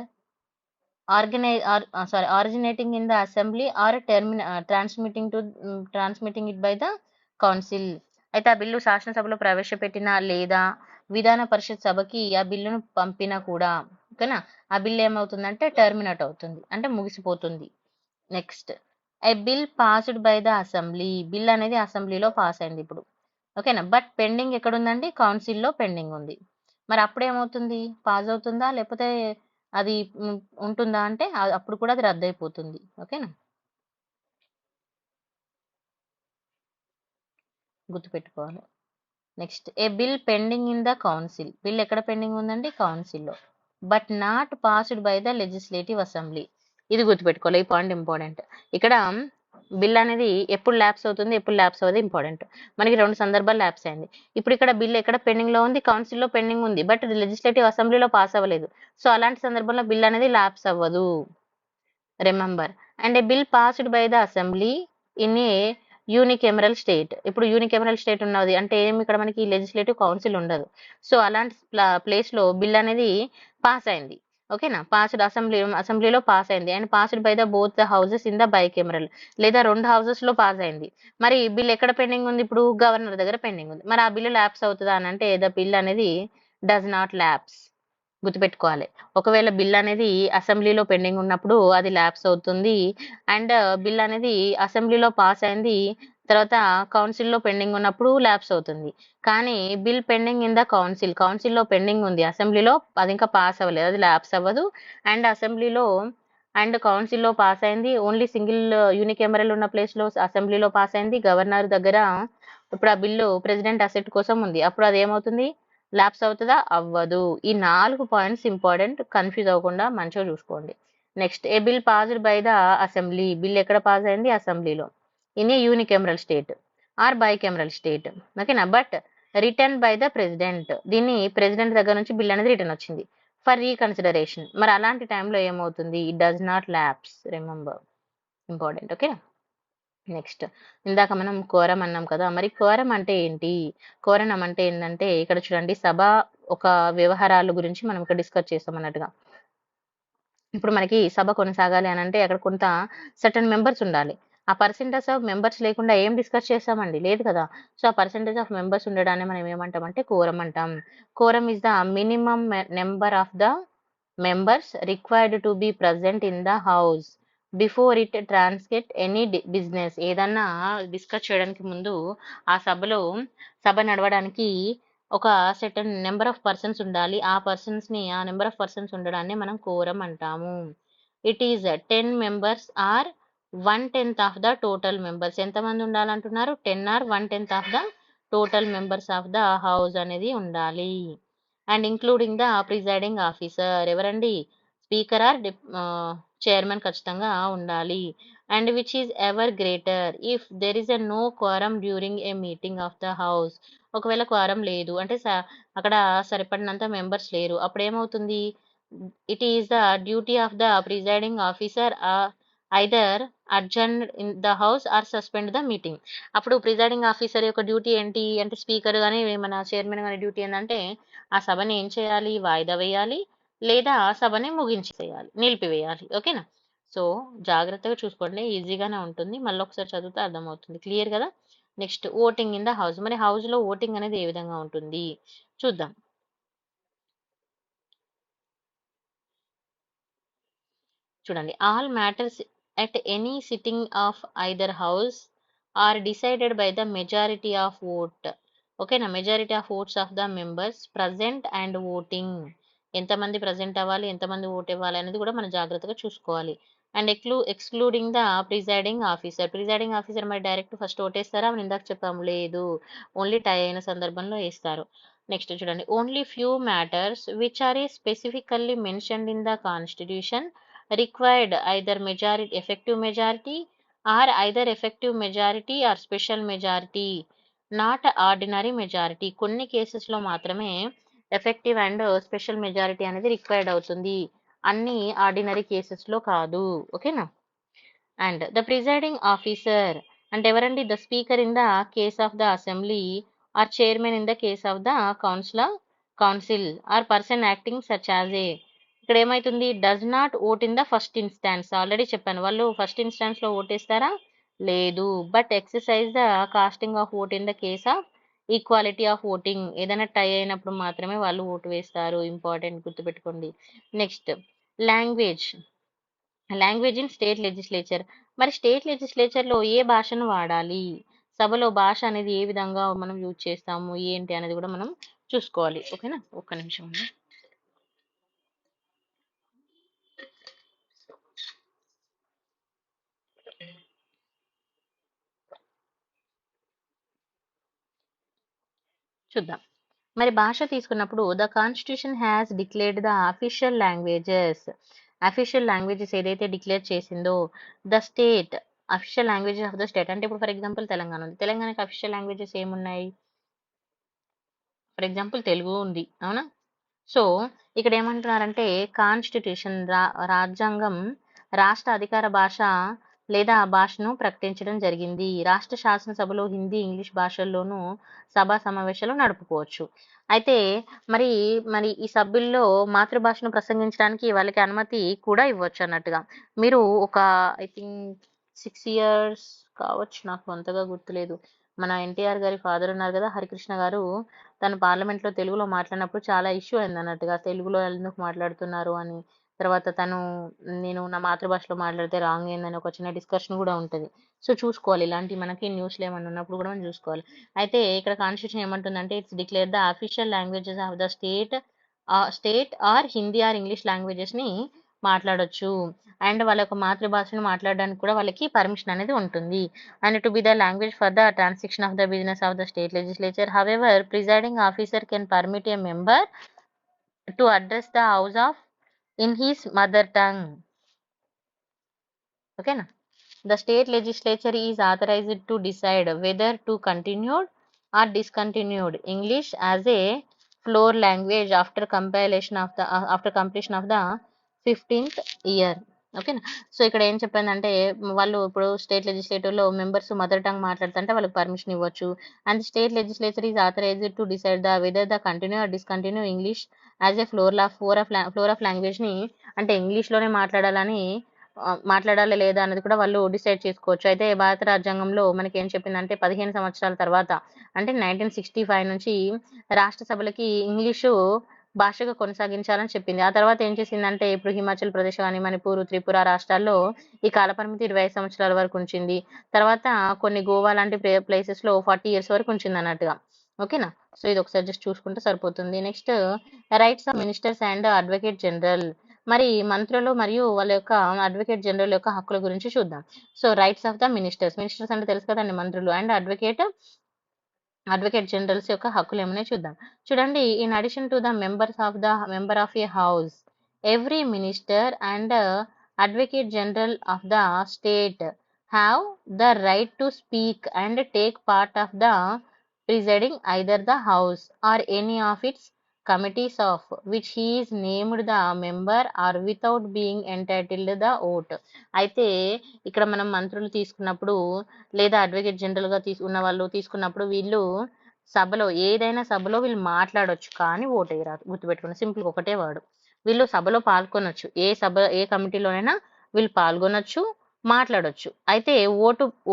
originating in the assembly or transmitting it by the council. అయితే ఆ బిల్లు శాసనసభలో ప్రవేశపెట్టినా లేదా విధాన పరిషత్ సభకి ఆ బిల్లును పంపినా కూడా, ఓకేనా, ఆ బిల్ ఏమవుతుందంటే టర్మినేట్ అవుతుంది, అంటే ముగిసిపోతుంది. Next, a bill passed by the assembly. Bill అనేది అసెంబ్లీలో పాస్ అయింది ఇప్పుడు, ఓకేనా, బట్ పెండింగ్ ఎక్కడ ఉందండి? కౌన్సిల్లో పెండింగ్ ఉంది. మరి అప్పుడు ఏమవుతుంది? పాస్ అవుతుందా లేకపోతే అది ఉంటుందా అంటే అప్పుడు కూడా అది రద్దు అయిపోతుంది, ఓకేనా? గుర్తుపెట్టుకోవాలి. Next, a bill pending in the council. Bill ఎక్కడ పెండింగ్ ఉందండి? కౌన్సిల్లో, but not passed by the legislative assembly. ఇది గుర్తుపెట్టుకోవాలి, ఈ పాయింట్ ఇంపార్టెంట్. ఇక్కడ బిల్ అనేది ఎప్పుడు ల్యాప్స్ అవుతుంది, ఎప్పుడు ల్యాప్స్ అవ్వదు ఇంపార్టెంట్. మనకి 2 సందర్భాలు ల్యాప్స్ అయింది. ఇప్పుడు ఇక్కడ బిల్ ఎక్కడ పెండింగ్ లో ఉంది? కౌన్సిల్లో పెండింగ్ ఉంది, బట్ లెజిస్లేటివ్ అసెంబ్లీలో పాస్ అవ్వలేదు. సో అలాంటి సందర్భంలో బిల్ అనేది ల్యాప్స్ అవ్వదు, remember. And a bill passed by the assembly in a unicameral state. ఇప్పుడు యూనికెమరల్ స్టేట్ ఉన్నది అంటే ఏమి, ఇక్కడ మనకి లెజిస్లేటివ్ కౌన్సిల్ ఉండదు. సో అలాంటి ప్లేస్ లో బిల్ అనేది పాస్ అయింది, ఓకేనా? పాస్డ్ అసెంబ్లీలో పాస్ అయింది and passed by the both the houses in the bicameral, లేదా 2 హౌసెస్ లో పాస్ అయింది. మరి బిల్ ఎక్కడ పెండింగ్ ఉంది? ఇప్పుడు గవర్నర్ దగ్గర పెండింగ్ ఉంది. మరి ఆ బిల్లు ల్యాప్స్ అవుతుందా అని అంటే ద బిల్ అనేది డస్ నాట్ ల్యాప్స్. గుర్తుపెట్టుకోవాలి, ఒకవేళ బిల్ అనేది అసెంబ్లీలో పెండింగ్ ఉన్నప్పుడు అది ల్యాప్స్ అవుతుంది. అండ్ బిల్ అనేది అసెంబ్లీలో పాస్ అయింది, తర్వాత కౌన్సిల్లో పెండింగ్ ఉన్నప్పుడు ల్యాప్స్ అవుతుంది. కానీ బిల్ పెండింగ్ ఇన్ ద కౌన్సిల్లో పెండింగ్ ఉంది, అసెంబ్లీలో అది ఇంకా పాస్ అవ్వలేదు, అది ల్యాప్స్ అవ్వదు. అండ్ అసెంబ్లీలో అండ్ కౌన్సిల్లో పాస్ అయింది, ఓన్లీ సింగిల్ యూనికెమరల్ ఉన్న ప్లేస్ లో అసెంబ్లీలో పాస్ అయింది, గవర్నర్ దగ్గర ఇప్పుడు ఆ బిల్లు ప్రెసిడెంట్ అసెట్ కోసం ఉంది, అప్పుడు అది ఏమవుతుంది? ల్యాప్స్ అవుతుందా? అవ్వదు. ఈ 4 పాయింట్స్ ఇంపార్టెంట్, కన్ఫ్యూజ్ అవ్వకుండా మంచిగా చూసుకోండి. Next, a bill passed by the assembly. Bill ఎక్కడ పాస్ అయింది? అసెంబ్లీలో, in a unicameral state or bicameral state, ఓకేనా, but return by the president. దీన్ని ప్రెసిడెంట్ దగ్గర నుంచి బిల్ అనేది రిటర్న్ వచ్చింది ఫర్ రీకన్సిడరేషన్. మరి అలాంటి టైంలో ఏమవుతుంది? It does not lapse, remember, important, okay? Next, ఇందాక మనం కోరం అన్నాం కదా, మరి కోరం అంటే ఏంటి? కోరణం అంటే ఏంటంటే ఇక్కడ చూడండి, సభ ఒక వ్యవహారాల గురించి మనం ఇక్కడ డిస్కస్ చేస్తాం అన్నట్టుగా. ఇప్పుడు మనకి సభ కొనసాగాలి అని అంటే అక్కడ కొంత సర్టన్ మెంబర్స్ ఉండాలి. ఆ పర్సెంటేజ్ ఆఫ్ మెంబర్స్ లేకుండా ఏం డిస్కస్ చేస్తామండి? లేదు కదా. సో ఆ పర్సెంటేజ్ ఆఫ్ మెంబర్స్ ఉండడాన్ని మనం ఏమంటామంటే కోరం అంటాం. Quorum is the minimum number of the members required to be present in the house before it transcript any business. ఏదన్నా డిస్కస్ చేయడానికి ముందు ఆ సభ నడవడానికి ఒక సెటన్ నెంబర్ ఆఫ్ పర్సన్స్ ఉండాలి. ఆ నెంబర్ ఆఫ్ పర్సన్స్ ఉండడాన్ని మనం కోరం అంటాము. It is 10 members or 1/10 of the total members. ఎంతమంది ఉండాలంటున్నారు? 10 or 1/10 of the total members of the house అనేది ఉండాలి. And including the presiding officer. ఎవరండి? స్పీకర్ ఆర్ చైర్మన్ ఖచ్చితంగా ఉండాలి. And which is ever greater if there is a no quorum during a meeting of the house. ఒకవేళ quorum లేదు అంటే అక్కడ సరిపడినంత మెంబర్స్ లేరు, అప్పుడు ఏమవుతుంది? It is the duty of the presiding officer either adjourn in the house or suspend the meeting. అప్పుడు presiding officer యొక్క డ్యూటీ ఏంటి అంటే స్పీకర్ కానీ మన చైర్మన్ కానీ డ్యూటీ ఏంటంటే ఆ సభని ఏం చేయాలి? వాయిదా వేయాలి, లేదా సభని ముగించేయాలి, నిలిపివేయాలి, ఓకేనా? సో జాగ్రత్తగా చూసుకోండి, ఈజీగానే ఉంటుంది, మళ్ళీ ఒకసారి చదివితే అర్థమవుతుంది. క్లియర్ కదా? Next, voting in the house. మరి హౌస్ లో ఓటింగ్ అనేది ఏ విధంగా ఉంటుంది చూద్దాం. చూడండి, all matters at any sitting of either house are decided by the majority of vote. ఓకేనా, majority of votes of the members present and voting. ఎంతమంది present అవ్వాలి, ఎంతమంది ఓట్ ఇవ్వాలి అనేది కూడా మనం జాగ్రత్తగా చూసుకోవాలి. And excluding the presiding officer. Presiding officer మరి డైరెక్ట్ ఫస్ట్ ఓటేస్తారా? మనం ఇందాక చెప్పాము లేదు. ఓన్లీ టై అయిన సందర్భంలో వేస్తారు. నెక్స్ట్ చూడండి, only few matters which are specifically mentioned in the constitution required either majority effective majority or either effective majority or special majority, not ordinary majority. కొన్ని కేసెస్లో మాత్రమే ఎఫెక్టివ్ అండ్ స్పెషల్ మెజారిటీ అనేది required అవుతుంది, అన్ని ordinary కేసెస్లో కాదు. ఓకేనా. And the presiding officer అంటే ఎవరండి? The speaker in the case of the assembly or chairman in the case of the council or person acting such as a. ఇక్కడ ఏమైతుంది? Does not vote in the first instance. Already చెప్పాను, వాళ్ళు first instance లో ఓటేస్తారా? లేదు. But exercise the casting of vote in the case of equality of voting. ఏదైనా tie అయినప్పుడు మాత్రమే వాళ్ళు ఓటు వేస్తారు. ఇంపార్టెంట్, గుర్తుపెట్టుకోండి. Next, language in state legislature. మరి స్టేట్ లెజిస్లేచర్లో ఏ భాషను వాడాలి? సభలో భాష అనేది ఏ విధంగా మనం యూజ్ చేస్తాము ఏంటి అనేది కూడా మనం చూసుకోవాలి. ఓకేనా. ఒక్క నిమిషం అండి. చూద్దాం. మరి భాష తీసుకున్నప్పుడు the constitution has declared the official languages ఏదైతే డిక్లేర్ చేసిందో the state official languages of the state. అంటే ఇప్పుడు ఫర్ ఎగ్జాంపుల్ తెలంగాణ ఉంది, తెలంగాణకి అఫీషియల్ లాంగ్వేజెస్ ఏమున్నాయి? ఫర్ ఎగ్జాంపుల్ తెలుగు ఉంది, అవునా. సో ఇక్కడ ఏమంటున్నారంటే కాన్స్టిట్యూషన్ రాజ్యాంగం రాష్ట్ర అధికార భాష లేదా భాషను ప్రకటించడం జరిగింది. రాష్ట్ర శాసనసభలో హిందీ, ఇంగ్లీష్ భాషల్లోనూ సభా సమావేశాలు నడుపుకోవచ్చు. అయితే మరి మరి ఈ సభ్యుల్లో మాతృభాషను ప్రసంగించడానికి వాళ్ళకి అనుమతి కూడా ఇవ్వచ్చు అన్నట్టుగా. మీరు ఒక ఐ థింక్ 6 years కావచ్చు, నాకు అంతగా గుర్తులేదు. మన ఎన్టీఆర్ గారి ఫాదర్ ఉన్నారు కదా, హరికృష్ణ గారు, తను పార్లమెంట్లో తెలుగులో మాట్లాడినప్పుడు చాలా ఇష్యూ అయింది అన్నట్టుగా, తెలుగులో ఎందుకు మాట్లాడుతున్నారు అని. తర్వాత తను నేను నా మాతృభాషలో మాట్లాడితే రాంగ్ అయిందని ఒక చిన్న డిస్కషన్ కూడా ఉంటుంది. సో చూసుకోవాలి, ఇలాంటి మనకి న్యూస్లో ఏమైనా ఉన్నప్పుడు కూడా మనం చూసుకోవాలి. అయితే ఇక్కడ కాన్స్టిట్యూషన్ ఏమంటుందంటే it's declare the official languages of the state are Hindi or English లాంగ్వేజెస్ని మాట్లాడొచ్చు. అండ్ వాళ్ళ యొక్క మాతృభాషను మాట్లాడడానికి కూడా వాళ్ళకి పర్మిషన్ అనేది ఉంటుంది. And to be the language for the transaction of the business of the state legislature. However presiding officer can permit a member to address the house of in his mother tongue. Okay na. The state legislature is authorized to decide whether to continued or discontinued English as a floor language after completion of the 15th year. ఓకేనా. So ఇక్కడ ఏం చెప్పిందంటే వాళ్ళు ఇప్పుడు state లెజిస్లేటివ్లో members mother tongue మాట్లాడుతుంటే వాళ్ళకి permission ఇవ్వచ్చు. And state legislature is authorized to decide the whether the continue or discontinue English as a floor of లాంగ్వేజ్ని, అంటే ఇంగ్లీష్లోనే మాట్లాడాలి లేదా అనేది కూడా వాళ్ళు డిసైడ్ చేసుకోవచ్చు. అయితే భారత రాజ్యాంగంలో మనకి ఏం చెప్పిందంటే 15 సంవత్సరాల తర్వాత అంటే 1965 నుంచి రాష్ట్ర సభలకి ఇంగ్లీషు భాషగా కొనసాగించాలని చెప్పింది. ఆ తర్వాత ఏం చేసిందంటే ఇప్పుడు హిమాచల్ ప్రదేశ్ కానీ, మణిపూర్, త్రిపుర రాష్ట్రాల్లో ఈ కాలపరిమితి 25 సంవత్సరాల వరకు ఉంచింది. తర్వాత కొన్ని గోవా లాంటి ప్లేసెస్లో 40 years వరకు ఉంచింది అన్నట్టుగా. ఓకేనా. సో ఇది ఒకసారి జస్ట్ చూసుకుంటే సరిపోతుంది. Next, rights of ministers and advocate general. మరి మంత్రులు మరియు వాళ్ళ యొక్క అడ్వకేట్ జనరల్ యొక్క హక్కుల గురించి చూద్దాం. So rights of the ministers అంటే తెలుసు కదండి, మంత్రులు. అండ్ అడ్వకేట్ జనరల్స్ యొక్క హక్కులు ఏమనే చూద్దాం. చూడండి, in addition to the member of A house, every minister and advocate general of the state have the right to speak and take part of the presiding either the house or any of it's committees of which he is named the member or without being entitled the vote. అయితే ఇక్కడ మనం మంత్రులు తీసుకున్నప్పుడు లేదా advocate జనరల్గా ఉన్న వాళ్ళు తీసుకున్నప్పుడు వీళ్ళు ఏదైనా సభలో వీళ్ళు మాట్లాడొచ్చు కానీ ఓటు వేయరాదు. గుర్తుపెట్టుకుని సింపుల్గా ఒకటే వర్డ్. వీళ్ళు సభలో పాల్గొనొచ్చు, ఏ కమిటీలోనైనా వీళ్ళు పాల్గొనొచ్చు, మాట్లాడొచ్చు. అయితే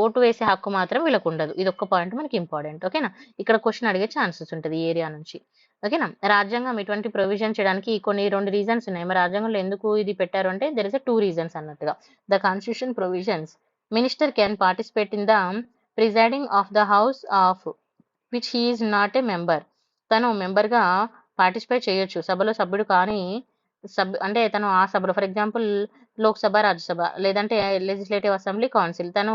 ఓటు వేసే హక్కు మాత్రం వీళ్ళకు ఉండదు. ఇది ఒక్క పాయింట్ మనకి ఇంపార్టెంట్. ఓకేనా. ఇక్కడ క్వశ్చన్ అడిగే ఛాన్సెస్ ఉంటుంది ఈ ఏరియా నుంచి. ఓకేనా. రాజ్యాంగం ఇటువంటి ప్రొవిజన్ చేయడానికి కొన్ని 2 రీజన్స్ ఉన్నాయి. మరి రాజ్యాంగంలో ఎందుకు ఇది పెట్టారు అంటే దెర్ ఇస్ 2 reasons అన్నట్టుగా. The constitution provisions, minister can participate in the presiding of the house of which he is not a member. తను మెంబర్గా పార్టిసిపేట్ చేయొచ్చు, సభలో సభ్యుడు కానీ అంటే తను ఆ సభలో ఫర్ ఎగ్జాంపుల్ లోక్సభ, రాజ్యసభ లేదంటే లెజిస్లేటివ్ అసెంబ్లీ, కౌన్సిల్. తను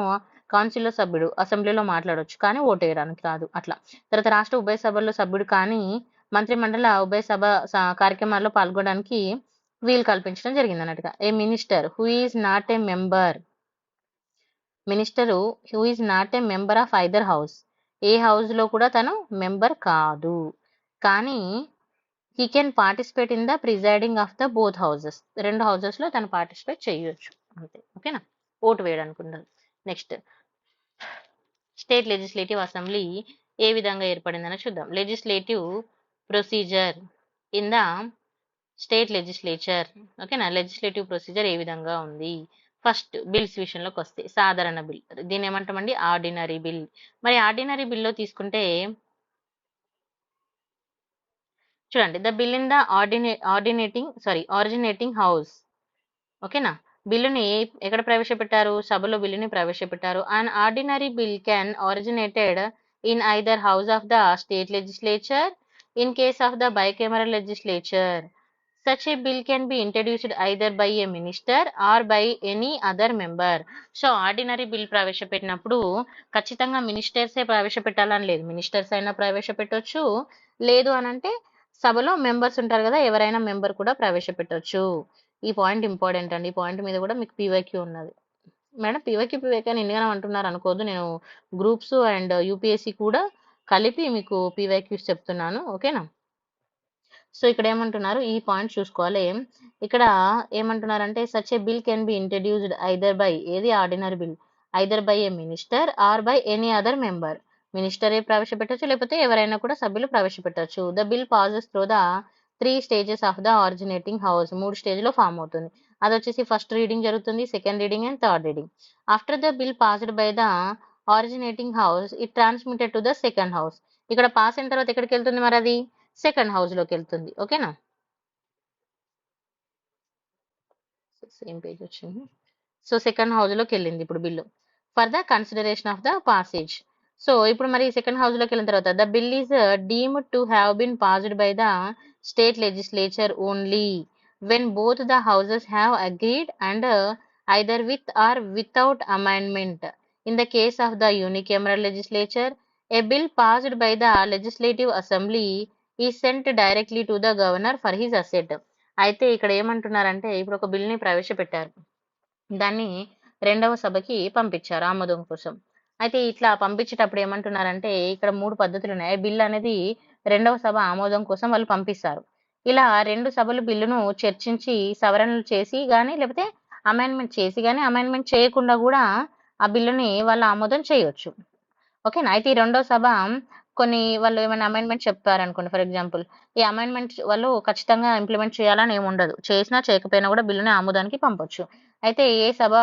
కౌన్సిల్‌లో సభ్యుడు. అసెంబ్లీలో మాట్లాడొచ్చు. కానీ ఓటు వేయడానికి రాదు అట్లా. తర్వాత రాష్ట్ర ఉభయ సభల్లో సభ్యుడు కానీ మంత్రిమండల ఉభయ సభ కార్యక్రమాల్లో పాల్గొనడానికి వీలు కల్పించడం జరిగిందన్నట్టుగా. A minister who is not a member of either house. ఏ హౌస్‌లో కూడా తను మెంబర్ కాదు. కానీ he can participate in the presiding of the both houses. 2 హౌసెస్‌లో తను పార్టిసిపేట్ చేయొచ్చు. అంతే. ఓకేనా? ఓటు వేయడానికి ఉండదు. నెక్స్ట్ స్టేట్ లెజిస్లేటివ్ అసెంబ్లీ ఏ విధంగా ఏర్పడిందని చూద్దాం. Legislative procedure in the state legislature. ఓకేనా? లెజిస్లేటివ్ ప్రొసీజర్ ఏ విధంగా ఉంది? ఫస్ట్ బిల్స్ విషయంలోకి వస్తే సాధారణ బిల్. దీన్ని ఏమంటామండి? Ordinary bill. మరి ఆర్డినరీ బిల్లో తీసుకుంటే చూడండి, the bill in the originating house. ఓకేనా? బిల్లుని ఎక్కడ ప్రవేశపెట్టారు? సభలో బిల్లుని ప్రవేశపెట్టారు. An ordinary bill can originated in either house of the state legislature in case of the bicameral legislature. Such a bill can be introduced either by a minister or by any other member. So ordinary bill ప్రవేశపెట్టినప్పుడు ఖచ్చితంగా మినిస్టర్సే ప్రవేశపెట్టాలని లేదు. Ministers అయినా ప్రవేశపెట్టొచ్చు. లేదు అనంటే సభలో members ఉంటారు కదా, ఎవరైనా మెంబర్ కూడా ప్రవేశపెట్టొచ్చు. ఈ పాయింట్ ఇంపార్టెంట్ అండి. ఈ పాయింట్ మీద కూడా మీకు పీవైక్యూ ఉన్నది. మేడం పీవైక్యూ అని ఎన్నిగానో అంటున్నారు అనుకోవద్దు. నేను గ్రూప్స్ అండ్ యూపీఎస్సీ కూడా కలిపి మీకు పీవైక్యూస్ చెప్తున్నాను. ఓకేనా? సో ఇక్కడ ఏమంటున్నారు, ఈ పాయింట్ చూసుకోవాలి. ఇక్కడ ఏమంటున్నారంటే such a bill can be introduced either by, ఏది ordinary bill, either by a minister or by any other member. మినిస్టరే ప్రవేశపెట్టచ్చు, లేకపోతే ఎవరైనా కూడా సభ్యులు ప్రవేశపెట్టచ్చు. The bill passes through the 3 stages of the originating house. 3 స్టేజ్లో ఫామ్ అవుతుంది. అది వచ్చేసి ఫస్ట్ రీడింగ్ జరుగుతుంది, second reading and third reading. After the bill passed by the originating house it transmitted to the second house. ఇక్కడ pass అయిన తర్వాత ఎక్కడికి వెళ్తుంది మరి అది? సెకండ్ హౌస్ లోకి వెళ్తుంది. ఓకేనా? సేమ్ పేజ్ వచ్చింది. సో సెకండ్ హౌస్ లోకి వెళ్ళింది ఇప్పుడు bill for the consideration of the passage. So ఇప్పుడు మరి సెకండ్ హౌస్ లోకి వెళ్ళిన తర్వాత the bill is deemed to have been passed by the state legislature only when both the houses have agreed and either with or without amendment. In the case of the unicameral legislature a bill passed by the legislative assembly is sent directly to the governor for his asset. అయితే ఇక్కడ ఏమంటున్నారంటే ఇప్పుడు ఒక బిల్ని ప్రవేశపెట్టారు, దాన్ని రెండవ సభకి పంపించారు ఆమోదం కోసం. అయితే ఇట్లా పంపించేటప్పుడు ఏమంటున్నారంటే ఇక్కడ 3 పద్ధతులు ఉన్నాయి. బిల్ అనేది రెండవ సభ ఆమోదం కోసం వాళ్ళు పంపిస్తారు. ఇలా 2 సభలు బిల్లును చర్చించి సవరణలు చేసి కానీ లేకపోతే అమెండ్మెంట్ చేసి కానీ అమెండ్మెంట్ చేయకుండా కూడా ఆ బిల్లుని వాళ్ళు ఆమోదం చేయొచ్చు. ఓకేనా? అయితే ఈ రెండో సభ కొన్ని వాళ్ళు ఏమైనా అమెండ్మెంట్ చెప్పారనుకోండి, ఫర్ ఎగ్జాంపుల్ ఈ అమెండ్మెంట్ వాళ్ళు ఖచ్చితంగా ఇంప్లిమెంట్ చేయాలని ఏమి ఉండదు. చేసినా చేయకపోయినా కూడా బిల్లుని ఆమోదానికి పంపొచ్చు. అయితే ఏ సభ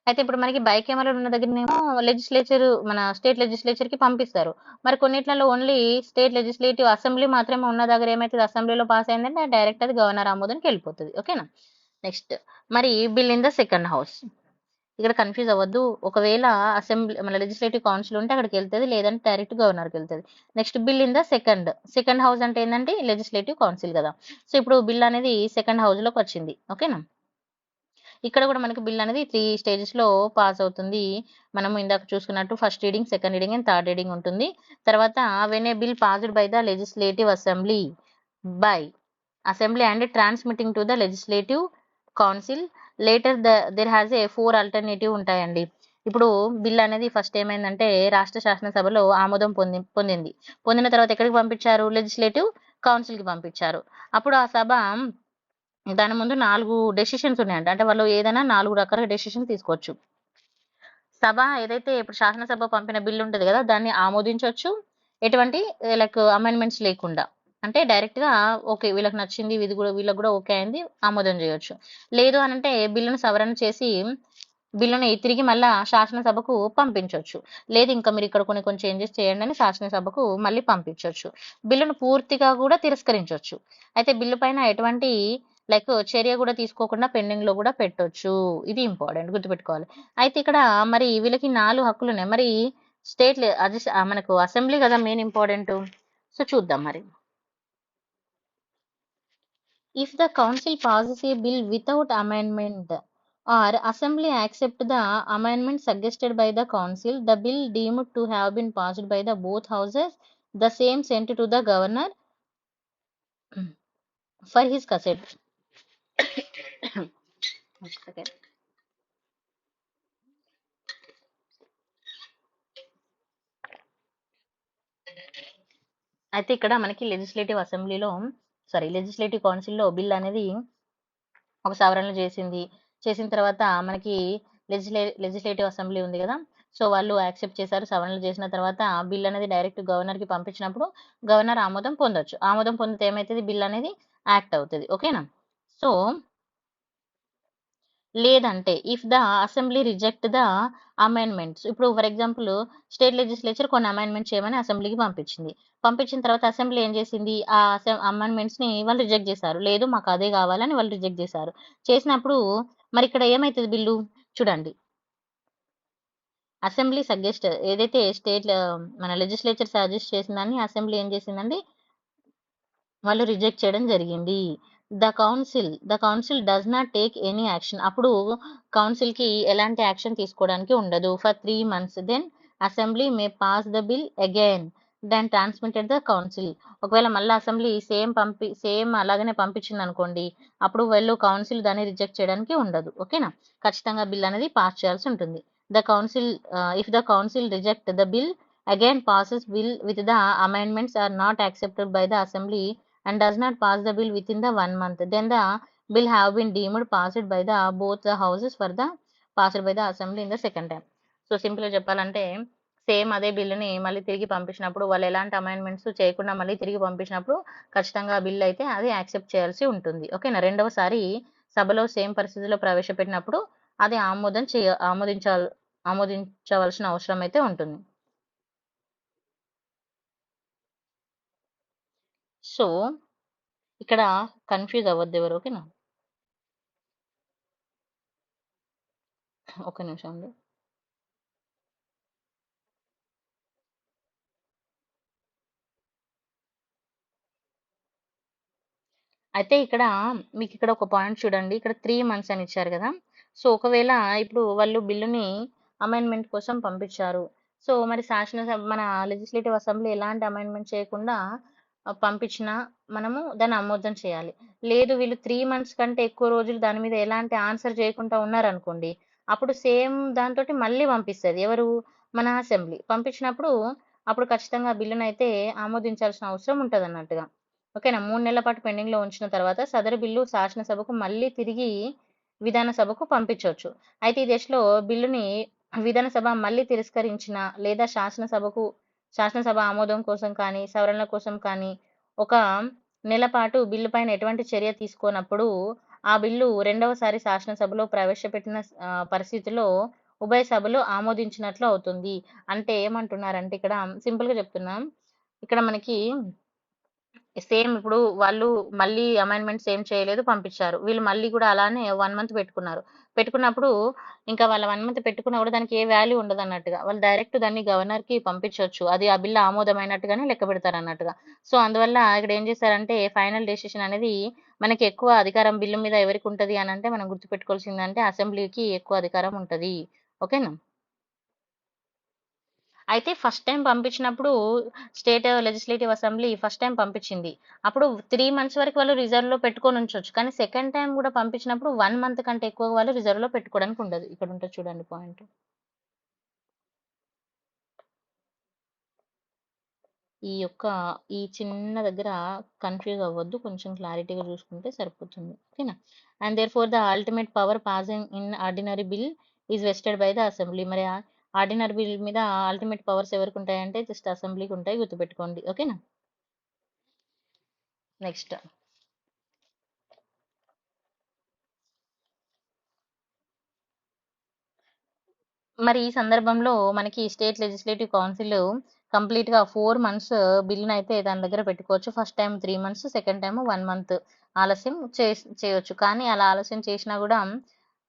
అయితే ఇప్పుడు మనకి బైకెమరల్ ఉన్న దగ్గరనేమో లెజిస్లేచర్ మన స్టేట్ లెజిస్లేచర్ కి పంపిస్తారు. మరి కొన్నిట్లలో ఓన్లీ స్టేట్ లెజిస్లేటివ్ అసెంబ్లీ మాత్రమే ఉన్న దగ్గర ఏమైతుంది, అసెంబ్లీలో పాస్ అయిందంటే డైరెక్ట్ అది గవర్నర్ ఆమోదానికి వెళ్ళిపోతుంది. ఓకేనా? నెక్స్ట్ మరి bill in the second house. ఇక్కడ కన్ఫ్యూజ్ అవ్వద్దు. ఒకవేళ అసెంబ్లీ మన లెజిస్లేటివ్ కౌన్సిల్ ఉంటే అక్కడికి వెళ్తుంది, లేదంటే డైరెక్ట్ గవర్నర్కి వెళ్తుంది. Next bill in the second house అంటే ఏంటంటే లెజిస్లేటివ్ కౌన్సిల్ కదా. సో ఇప్పుడు బిల్ అనేది సెకండ్ హౌస్ లోకి వచ్చింది. ఓకేనా? ఇక్కడ కూడా మనకి బిల్ అనేది 3 స్టేజెస్ లో పాస్ అవుతుంది. మనం ఇందాక చూసుకున్నట్టు first reading, second reading and third reading ఉంటుంది. తర్వాత when a bill passed by the legislative assembly and transmitting to the legislative council later there has a 4 alternative ఉంటాయండి. ఇప్పుడు బిల్ అనేది ఫస్ట్ ఏమైందంటే రాష్ట్ర శాసనసభలో ఆమోదం పొందిన తర్వాత ఎక్కడికి పంపించారు? లెజిస్లేటివ్ కౌన్సిల్ కి పంపించారు. అప్పుడు ఆ సభ దాని ముందు 4 డెసిషన్స్ ఉన్నాయంట. అంటే వాళ్ళు ఏదైనా 4 రకాల డెసిషన్ తీసుకోవచ్చు. సభ ఏదైతే ఇప్పుడు శాసనసభ పంపిన బిల్లు ఉంటుంది కదా, దాన్ని ఆమోదించవచ్చు, ఎటువంటి లైక్ అమెండ్మెంట్స్ లేకుండా. అంటే డైరెక్ట్ గా ఓకే వీళ్ళకి నచ్చింది, ఇది కూడా వీళ్ళకి కూడా ఓకే అయింది, ఆమోదం చేయొచ్చు. లేదు అనంటే బిల్లును సవరణ చేసి బిల్లుని తిరిగి మళ్ళా శాసనసభకు పంపించవచ్చు. లేదు ఇంకా మీరు ఇక్కడ కొన్ని చేంజెస్ చేయండి అని శాసనసభకు మళ్ళీ పంపించవచ్చు. బిల్లును పూర్తిగా కూడా తిరస్కరించవచ్చు. అయితే బిల్లు పైన ఎటువంటి లైక్ చర్య కూడా తీసుకోకుండా పెండింగ్ లో కూడా పెట్టొచ్చు. ఇది ఇంపార్టెంట్ గుర్తుపెట్టుకోవాలి. అయితే ఇక్కడ మరి వీళ్ళకి 4 హక్కులు ఉన్నాయి. మరి స్టేట్ మనకు అసెంబ్లీ కదా మెయిన్ ఇంపార్టెంట్. సో చూద్దాం మరి. If the council passes a bill without amendment or assembly accept the amendment suggested by the council, the bill deemed to have been passed by the both houses, the same sent to the governor for his gazette. Okay. అయితే ఇక్కడ మనకి legislative అసెంబ్లీలో legislative కౌన్సిల్లో bill అనేది ఒక సవరణలు చేసిన తర్వాత మనకి లెజిస్లేటివ్ అసెంబ్లీ ఉంది కదా, సో వాళ్ళు యాక్సెప్ట్ చేశారు. సవరణలు చేసిన తర్వాత బిల్ అనేది డైరెక్ట్ గవర్నర్కి పంపించినప్పుడు గవర్నర్ ఆమోదం పొందొచ్చు. ఆమోదం పొందితే ఏమవుతుంది, బిల్ అనేది యాక్ట్ అవుతుంది. ఓకేనా. సో లేదంటే if the assembly reject the amendments, ఇప్పుడు ఫర్ ఎగ్జాంపుల్ స్టేట్ లెజిస్లేచర్ కొన్ని అమెండ్మెంట్ చేయమని అసెంబ్లీకి పంపించిన తర్వాత అసెంబ్లీ ఏం చేసింది, ఆ అమెండ్మెంట్స్ ని వాళ్ళు రిజెక్ట్ చేశారు. లేదు మాకు అదే కావాలని వాళ్ళు రిజెక్ట్ చేసినప్పుడు మరి ఇక్కడ ఏమైతుంది బిల్లు చూడండి. అసెంబ్లీ సజెస్ట్ ఏదైతే స్టేట్ మన లెజిస్లేచర్ సజెస్ట్ చేసిందని అసెంబ్లీ ఏం చేసిందండి, వాళ్ళు రిజెక్ట్ చేయడం జరిగింది. The council does not take any action, అప్పుడు కౌన్సిల్ కి ఎలాంటి యాక్షన్ తీసుకోవడానికి ఉండదు. For 3 months then assembly may pass the bill again then transmitted the council. ఒకవేళ మళ్ళీ అసెంబ్లీ సేమ్ అలాగనే పంపించింది అనుకోండి, అప్పుడు వాళ్ళు కౌన్సిల్ దాన్ని రిజెక్ట్ చేయడానికి ఉండదు. ఓకేనా, ఖచ్చితంగా బిల్ అనేది పాస్ చేయాల్సి ఉంటుంది. The council if the council reject the bill again passes bill with the amendments are not accepted by the assembly and does not pass the bill within the 1 month, then the bill have been deemed passed by the both the houses for the passed by the assembly in the second time. So simple గా చెప్పాలంటే same అదే బిల్లుని మళ్ళీ తిరిగి పంపించినప్పుడు వాళ్ళు ఎలాంటి amendments చేయకుండా మళ్ళీ తిరిగి పంపించినప్పుడు ఖచ్చితంగా బిల్ అయితే అది యాక్సెప్ట్ చేయాల్సి ఉంటుంది. ఓకేనా, రెండవసారి సభలో సేమ్ పరిస్థితిలో ప్రవేశపెట్టినప్పుడు అది ఆమోదించవలసిన అవసరం అయితే ఉంటుంది. సో ఇక్కడ కన్ఫ్యూజ్ అవ్వద్దు ఎవరు. ఓకేనా, ఒక నిమిషం అండి. అయితే ఇక్కడ మీకు ఇక్కడ ఒక పాయింట్ చూడండి, ఇక్కడ 3 months అని ఇచ్చారు కదా. సో ఒకవేళ ఇప్పుడు వాళ్ళు బిల్లుని అమెండ్మెంట్ కోసం పంపించారు, సో మరి శాసనసభ మన లెజిస్లేటివ్ అసెంబ్లీ ఎలాంటి అమెండ్మెంట్ చేయకుండా పంపించినా మనము దాన్ని ఆమోదం చేయాలి. లేదు వీళ్ళు 3 months కంటే ఎక్కువ రోజులు దాని మీద ఎలాంటి ఆన్సర్ చేయకుండా ఉన్నారనుకోండి, అప్పుడు సేమ్ దాంతో మళ్ళీ పంపిస్తుంది ఎవరు, మన అసెంబ్లీ. పంపించినప్పుడు అప్పుడు ఖచ్చితంగా బిల్లును అయితే ఆమోదించాల్సిన అవసరం ఉంటుంది అన్నట్టుగా. ఓకేనా, 3 నెలల పాటు పెండింగ్ లో ఉంచిన తర్వాత సదరు బిల్లు శాసనసభకు మళ్ళీ తిరిగి విధానసభకు పంపించవచ్చు. అయితే ఈ దశలో బిల్లుని విధానసభ మళ్ళీ తిరస్కరించిన లేదా శాసనసభ ఆమోదం కోసం కానీ సవరణల కోసం కానీ ఒక నెల పాటు బిల్లు పైన ఎటువంటి చర్య తీసుకోనప్పుడు ఆ బిల్లు రెండవసారి శాసనసభలో ప్రవేశపెట్టిన పరిస్థితిలో ఉభయ సభలు ఆమోదించినట్లు అవుతుంది. అంటే ఏమంటున్నారంటే ఇక్కడ సింపుల్ గా చెప్తున్నాం, ఇక్కడ మనకి సేమ్ ఇప్పుడు వాళ్ళు మళ్ళీ అమెండ్మెంట్స్ ఏం చేయలేదు, పంపించారు. వీళ్ళు మళ్ళీ కూడా అలానే 1 month పెట్టుకున్నప్పుడు ఇంకా వాళ్ళ 1 month పెట్టుకున్నా కూడా దానికి ఏ వాల్యూ ఉండదు అన్నట్టుగా, వాళ్ళు డైరెక్ట్ దాన్ని గవర్నర్ కి పంపించవచ్చు. అది ఆ బిల్లు ఆమోదమైనట్టుగానే లెక్క పెడతారు అన్నట్టుగా. సో అందువల్ల ఇక్కడ ఏం చేశారంటే ఫైనల్ డెసిషన్ అనేది మనకి ఎక్కువ అధికారం బిల్లు మీద ఎవరికి ఉంటది అని అంటే మనం గుర్తుపెట్టుకోవాల్సిందంటే అసెంబ్లీకి ఎక్కువ అధికారం ఉంటది. ఓకేనా. అయితే ఫస్ట్ టైం పంపించినప్పుడు state legislative assembly first time పంపించింది, అప్పుడు 3 months వరకు వాళ్ళు రిజర్వ్ లో పెట్టుకొని ఉంచవచ్చు. కానీ సెకండ్ టైం కూడా పంపించినప్పుడు 1 month కంటే ఎక్కువ వాళ్ళు రిజర్వ్ లో పెట్టుకోవడానికి ఉండదు. ఇక్కడ ఉంటుంది చూడండి పాయింట్. ఈ చిన్న దగ్గర కన్ఫ్యూజ్ అవ్వద్దు, కొంచెం క్లారిటీగా చూసుకుంటే సరిపోతుంది. ఓకేనా. And therefore the ultimate power passing in ordinary bill is vested by the assembly. మరి ఆర్డినరీ బిల్ మీద అల్టిమేట్ పవర్స్ ఎవరికి ఉంటాయంటే జస్ట్ అసెంబ్లీకి ఉంటాయి, గుర్తుపెట్టుకోండి. ఓకేనా. నెక్స్ట్ మరి ఈ సందర్భంలో మనకి స్టేట్ లెజిస్లేటివ్ కౌన్సిల్ కంప్లీట్ గా 4 months బిల్లును అయితే దాని దగ్గర పెట్టుకోవచ్చు. First time 3 months, second time 1 month ఆలస్యం చేయొచ్చు. కానీ అలా ఆలస్యం చేసినా కూడా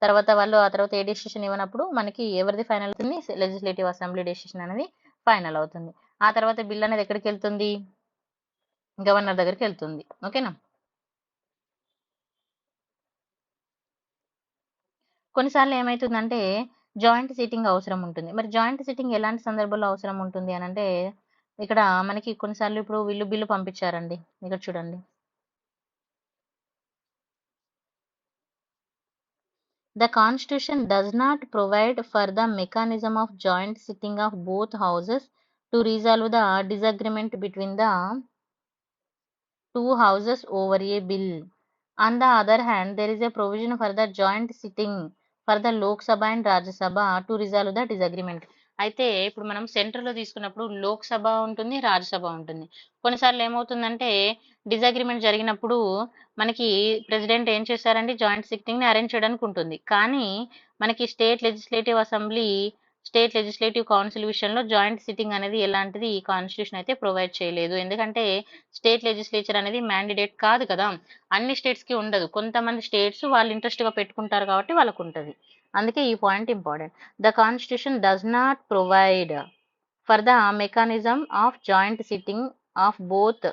ఆ తర్వాత ఏ డెసిషన్ ఇవ్వనప్పుడు మనకి ఎవరిది ఫైనల్ అవుతుంది, లెజిస్లేటివ్ అసెంబ్లీ డెసిషన్ అనేది ఫైనల్ అవుతుంది. ఆ తర్వాత బిల్ అనేది ఎక్కడికి వెళ్తుంది, గవర్నర్ దగ్గరికి వెళ్తుంది. ఓకేనా. కొన్నిసార్లు ఏమైతుందంటే జాయింట్ సిట్టింగ్ అవసరం ఉంటుంది. మరి జాయింట్ సిట్టింగ్ ఎలాంటి సందర్భంలో అవసరం ఉంటుంది అనంటే, ఇక్కడ మనకి కొన్నిసార్లు ఇప్పుడు వీళ్ళు బిల్లు పంపించారండి. ఇక్కడ చూడండి. The Constitution does not provide for the mechanism of joint sitting of both houses to resolve the disagreement between the two houses over a bill. On the other hand, there is a provision for the joint sitting for the Lok Sabha and Rajya Sabha to resolve the disagreement. అయితే ఇప్పుడు మనం central లో తీసుకున్నప్పుడు లోక్ సభ ఉంటుంది, రాజ్యసభ ఉంటుంది. కొన్నిసార్లు ఏమవుతుందంటే disagreement జరిగినప్పుడు మనకి ప్రెసిడెంట్ ఏం చేశారంటే జాయింట్ సిట్టింగ్ ని అరేంజ్ చేయడానికి ఉంటుంది. కానీ మనకి స్టేట్ లెజిస్లేటివ్ కౌన్సిల్ విషయంలో జాయింట్ సిట్టింగ్ అనేది ఎలాంటిది ఈ కాన్స్టిట్యూషన్ అయితే ప్రొవైడ్ చేయలేదు. ఎందుకంటే స్టేట్ లెజిస్లేచర్ అనేది మ్యాండిడేట్ కాదు కదా, అన్ని స్టేట్స్ కి ఉండదు. కొంతమంది స్టేట్స్ వాళ్ళు ఇంట్రెస్ట్ గా పెట్టుకుంటారు కాబట్టి వాళ్ళకు ఉంటుంది. అందుకే ఈ point important. The constitution does not provide for the mechanism of joint sitting of both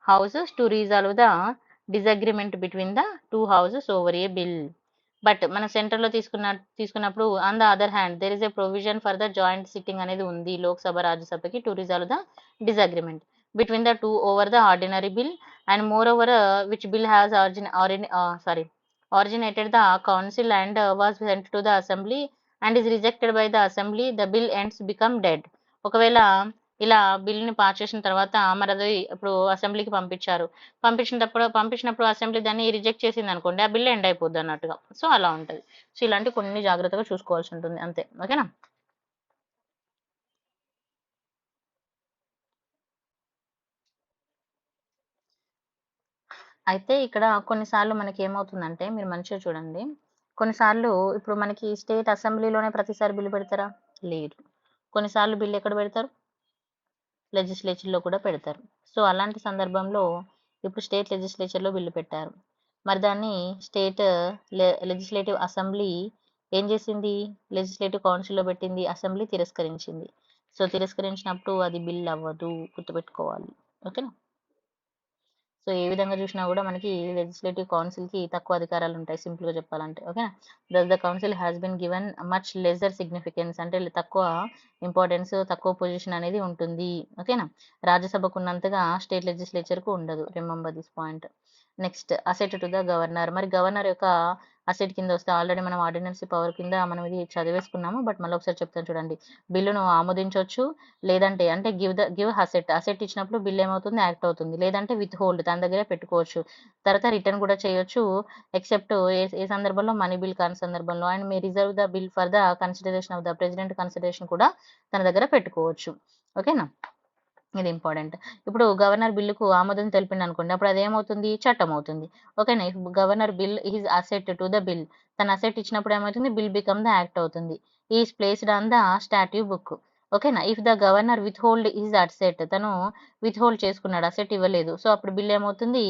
houses to resolve the disagreement between the two houses over a bill. But మన సెంటర్ లో తీసుకున్నప్పుడు on the other hand there is a provision for the joint sitting అనేది ఉంది లోక్సభ రాజ్యసభకి to resolve the disagreement between the two over the ordinary bill and more over which bill has originated the council and was sent to the assembly and is rejected by the assembly, the bill ends become dead. ఒకవేళ ఇలా బిల్లుని pass చేసిన తర్వాత మరి అది ఇప్పుడు అసెంబ్లీకి పంపించినప్పుడు అసెంబ్లీ దాన్ని రిజెక్ట్ చేసింది అనుకోండి, ఆ బిల్లు ఎండ్ అయిపోద్ది అన్నట్టుగా. సో అలా ఉంటుంది. సో ఇలాంటి కొన్ని జాగ్రత్తగా చూసుకోవాల్సి ఉంటుంది అంతే. ఓకేనా. అయితే ఇక్కడ కొన్నిసార్లు మనకి ఏమవుతుందంటే మీరు మంచిగా చూడండి, కొన్నిసార్లు ఇప్పుడు మనకి స్టేట్ అసెంబ్లీలోనే ప్రతిసారి బిల్లు పెడతారా? లేదు. కొన్నిసార్లు బిల్లు ఎక్కడ పెడతారు? లెజిస్లేచర్లో కూడా పెడతారు. సో అలాంటి సందర్భంలో ఇప్పుడు స్టేట్ లెజిస్లేచర్లో బిల్లు పెట్టారు. మరి దాన్ని స్టేట్ లెజిస్లేటివ్ అసెంబ్లీ ఏం చేసింది? లెజిస్లేటివ్ కౌన్సిల్లో పెట్టింది, అసెంబ్లీ తిరస్కరించింది. సో తిరస్కరించినప్పుడు అది బిల్ అవ్వదు, గుర్తుపెట్టుకోవాలి. ఓకేనా. సో ఏ విధంగా చూసినా కూడా మనకి లెజిస్లేటివ్ కౌన్సిల్కి తక్కువ అధికారాలు ఉంటాయి, సింపుల్గా చెప్పాలంటే. ఓకేనా. The council has been given much lesser significance, అంటే తక్కువ ఇంపార్టెన్స్, తక్కువ పొజిషన్ అనేది ఉంటుంది. ఓకేనా. రాజ్యసభకు ఉన్నంతగా స్టేట్ లెజిస్లేచర్కు ఉండదు. Remember this point. Next asset to the governor. మరి గవర్నర్ యొక్క అసెట్ కింద వస్తే ఆల్రెడీ మనం ఆర్డినెన్సీ పవర్ కింద మనం ఇది చదివేసుకున్నాము, బట్ మళ్ళీ ఒకసారి చెప్తాను చూడండి. బిల్లును ఆమోదించవచ్చు, లేదంటే అంటే గివ్ అసెట్ ఇచ్చినప్పుడు బిల్ ఏమవుతుంది? యాక్ట్ అవుతుంది. లేదంటే విత్ హోల్డ్ తన దగ్గరే పెట్టుకోవచ్చు. తర్వాత రిటర్న్ కూడా చేయొచ్చు, ఎక్సెప్ట్ ఏ సందర్భంలో మనీ బిల్ కాని సందర్భంలో. And me reserve the bill for the consideration of the president consideration కూడా తన దగ్గర పెట్టుకోవచ్చు. ఓకేనా. ఇది ఇంపార్టెంట్. ఇప్పుడు గవర్నర్ బిల్లుకు ఆమోదం తెలిపింది అనుకోండి, అప్పుడు అది ఏమవుతుంది? చట్టం అవుతుంది. ఓకేనా. If governor bill is assent to the bill, తన అసెట్ ఇచ్చినప్పుడు ఏమవుతుంది? బిల్ బికమ్ ద యాక్ట్ అవుతుంది. Is placed on the statute book. ఓకేనా. If the governor withhold is assent, తను విత్ హోల్డ్ చేసుకున్నాడు, అసెట్ ఇవ్వలేదు, సో అప్పుడు బిల్ ఏమవుతుంది?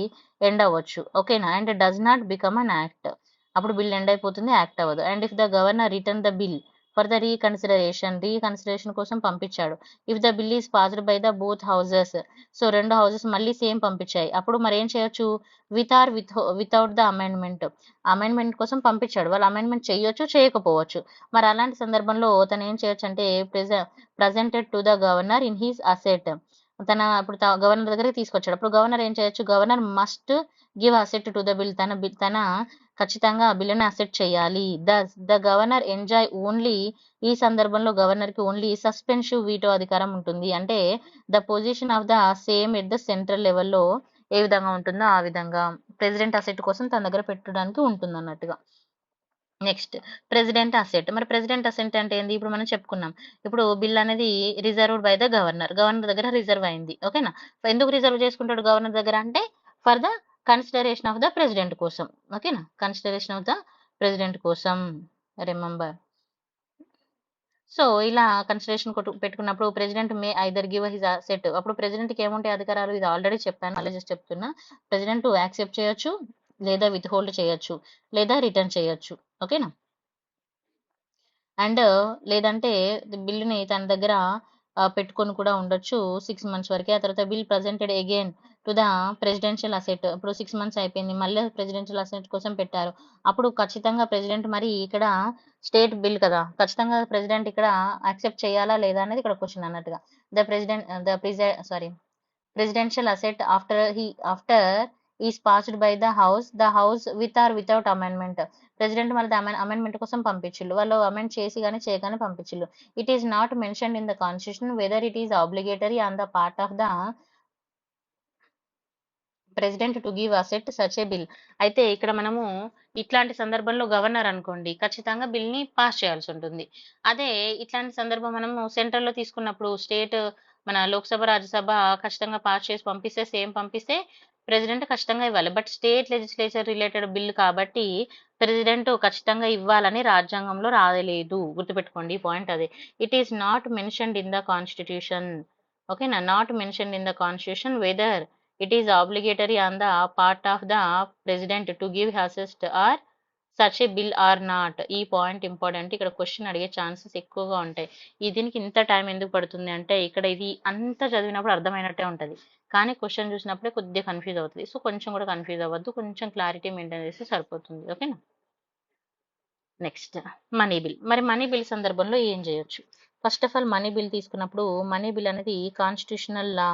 ఎండ్ అవ్వచ్చు. ఓకేనా. And does not become an act, అప్పుడు బిల్ ఎండ్ అయిపోతుంది, యాక్ట్ అవ్వదు. And if the governor return the bill for the reconsideration కోసం పంపించాడు. If the bill is passed by the both houses, so రెండు houses మళ్ళీ same పంపించాయి, అప్పుడు మరి ఏం చేయొచ్చు? వితౌట్ ద అమెండ్మెంట్ కోసం పంపించాడు, వాళ్ళు అమెండ్మెంట్ చేయొచ్చు, చేయకపోవచ్చు. మరి అలాంటి సందర్భంలో తను ఏం చేయొచ్చు అంటే presented to the governor in his asset, ఇప్పుడు గవర్నర్ దగ్గరికి తీసుకొచ్చాడు, అప్పుడు గవర్నర్ ఏం చేయొచ్చు? Governor must give asset to the bill, తన ఖచ్చితంగా బిల్లుని అసెట్ చేయాలి. ద గవర్నర్ ఎంజాయ్ ఓన్లీ, ఈ సందర్భంలో గవర్నర్ కి ఓన్లీ సస్పెన్సివ్ వీటో అధికారం ఉంటుంది. అంటే the position of the same at the central లెవెల్లో ఏ విధంగా ఉంటుందో ఆ విధంగా ప్రెసిడెంట్ అసెట్ కోసం తన దగ్గర పెట్టడానికి ఉంటుంది అన్నట్టుగా. Next president asset. మరి ప్రెసిడెంట్ అసెట్ అంటే ఏంది? ఇప్పుడు మనం చెప్పుకున్నాం, ఇప్పుడు బిల్ అనేది రిజర్వ్డ్ బై ద గవర్నర్ దగ్గర రిజర్వ్ అయింది. ఓకేనా. ఎందుకు రిజర్వ్ చేసుకుంటాడు గవర్నర్ దగ్గర అంటే for the consideration of the president కోసం. ఓకేనా. కన్సిడరేషన్ ఆఫ్ ద ప్రెసిడెంట్ కోసం, రిమెంబర్. సో ఇలా కన్సిడరేషన్ పెట్టుకున్నప్పుడు president may either give his asset, అప్పుడు ప్రెసిడెంట్ కి ఏముంటాయి అధికారాలు? ఇది ఆల్రెడీ చెప్పాను, మళ్ళీ జస్ట్ చెప్తున్నా. ప్రెసిడెంట్ యాక్సెప్ట్ చేయొచ్చు, లేదా విత్ హోల్డ్ చేయొచ్చు, లేదా రిటర్న్ చేయొచ్చు. ఓకేనా. అండ్ లేదంటే బిల్లుని తన దగ్గర పెట్టుకొని కూడా ఉండొచ్చు 6 months వరకే. ఆ తర్వాత bill presented again to the presidential asset. ఇప్పుడు 6 మంత్స్ అయిపోయింది. మళ్ళీ ప్రెసిడెన్షియల్ అసెట్ కోసం పెట్టారు. అప్పుడు ఖచ్చితంగా ప్రెసిడెంట్ మరి ఇక్కడ స్టేట్ బిల్ కదా! ఖచ్చితంగా ప్రెసిడెంట్ ఇక్కడ యాక్సెప్ట్ చేయాలా లేదా అనేది ఇక్కడ క్వెషన్ అన్నట్టుగా. Presidential asset after is passed by the house with or without amendment. President మళ్ళీ అమెండ్మెంట్ కోసం పంపించిల్లు. వాళ్ళు అమెండ్ చేసి కానీ చేయగానే పంపించిల్లు. It is not mentioned in the constitution whether it is obligatory on the part of the president to give assent such a bill. అయితే ఇక్కడ మనము ఇట్లాంటి సందర్భంలో గవర్నర్ అనుకోండి ఖచ్చితంగా బిల్ ని పాస్ చేయాల్సి ఉంటుంది. అదే ఇట్లాంటి సందర్భం మనము సెంట్రల్ లో తీసుకున్నప్పుడు స్టేట్ మన లోక్సభ రాజ్యసభ ఖచ్చితంగా పాస్ చేసి పంపిస్తే సేమ్ పంపిస్తే ప్రెసిడెంట్ ఖచ్చితంగా ఇవ్వాలి. But state legislature related bill కాబట్టి ప్రెసిడెంట్ ఖచ్చితంగా ఇవ్వాలని రాజ్యాంగంలో రాయలేదు. గుర్తుపెట్టుకోండి ఈ పాయింట్ అదే. It is not mentioned in the constitution. ఓకేనా, not mentioned in the constitution whether it is obligatory on the part of the president to give assist or such a bill or not. ఈ point important. ఇక్కడ question అడిగే chances ఎక్కువగా ఉంటాయి. దీనికి ఇంత time ఎందుకు పడుతుంది అంటే ఇక్కడ ఇది అంతా చదివినప్పుడు అర్థమైనట్టే ఉంటుంది, కానీ క్వశ్చన్ చూసినప్పుడే కొద్దిగా కన్ఫ్యూజ్ అవుతుంది. సో కొంచెం కూడా కన్ఫ్యూజ్ అవ్వద్దు, కొంచెం క్లారిటీ మెయింటైన్ చేస్తే సరిపోతుంది. ఓకేనా. Next money bill. మరి మనీ బిల్ సందర్భంలో ఏం చేయొచ్చు? First of all money bill తీసుకున్నప్పుడు మనీ బిల్ అనేది కాన్స్టిట్యూషనల్ లా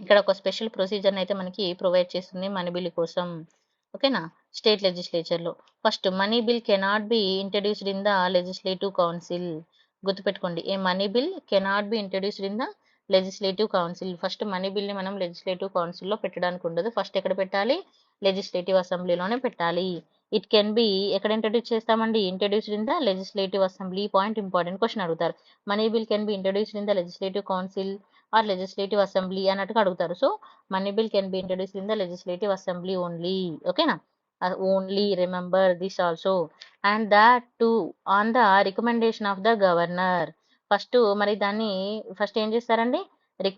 ఇక్కడ ఒక స్పెషల్ ప్రొసీజర్ని అయితే మనకి ప్రొవైడ్ చేస్తుంది మనీ బిల్ కోసం. ఓకేనా. స్టేట్ లెజిస్లేచర్లో first money bill cannot be introduced in the legislative council. గుర్తుపెట్టుకోండి, a money bill cannot be introduced in the legislative council. First money బిల్ని మనం లెజిస్లేటివ్ కౌన్సిల్లో పెట్టడానికి ఉండదు. ఫస్ట్ ఎక్కడ పెట్టాలి? లెజిస్లేటివ్ అసెంబ్లీలోనే పెట్టాలి. ఇట్ కెన్ బి ఎక్కడ ఇంట్రడ్యూస్ చేస్తామండి? Introduced in the legislative assembly. Point important. Question అడుగుతారు, money bill can be introduced in the legislative council or legislative assembly అన్నట్టుగా అడుగుతారు. So money bill can be introduced in the legislative assembly only. ఓకేనా, only remember this also. And that to on the recommendation of the governor. First మరి దాన్ని first ఏం చేస్తారండి?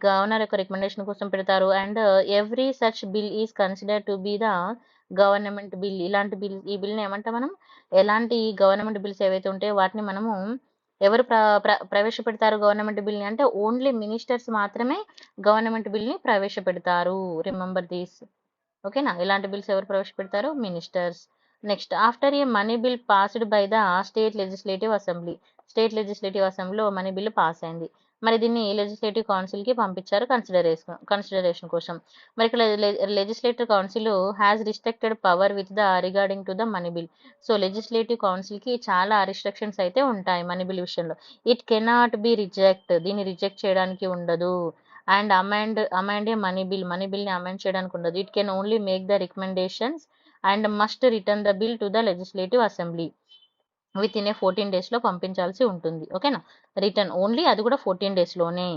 Governor యొక్క recommendation కోసం పెడతారు. And every such bill is consider to be the government bill. ఇలాంటి bill, ఈ బిల్ని ఏమంటే మనం ఎలాంటి గవర్నమెంట్ బిల్స్ ఏవైతే ఉంటాయో వాటిని మనము ఎవరు ప్రవేశపెడతారు గవర్నమెంట్ బిల్ని అంటే ఓన్లీ మినిస్టర్స్ మాత్రమే గవర్నమెంట్ బిల్ని ప్రవేశపెడతారు. Remember this. ఓకేనా, ఇలాంటి బిల్స్ ఎవరు ప్రవేశపెడతారు? Ministers. Next after A money bill passed by the state legislative assembly. State legislative అసెంబ్లీలో మనీ బిల్ పాస్ అయింది. మరి దీన్ని లెజిస్లేటివ్ కౌన్సిల్కి పంపించారు కన్సిడరేషన్ కోసం. మరి ఇక్కడ legislative council has restricted power with the regarding to the money bill. So legislative కౌన్సిల్కి చాలా రిస్ట్రిక్షన్స్ అయితే ఉంటాయి మనీ బిల్ విషయంలో. ఇట్ కెనాట్ బి రిజెక్ట్, దీన్ని రిజెక్ట్ చేయడానికి ఉండదు. అండ్ అమెండ్ ఏ మనీ బిల్ని అమెండ్ చేయడానికి ఉండదు. It can only make the recommendations and must return the bill to the legislative assembly within a 14 daysలో పంపించాల్సి ఉంటుంది. ఓకేనా, రిటర్న్ ఓన్లీ, అది కూడా 14 daysలోనే.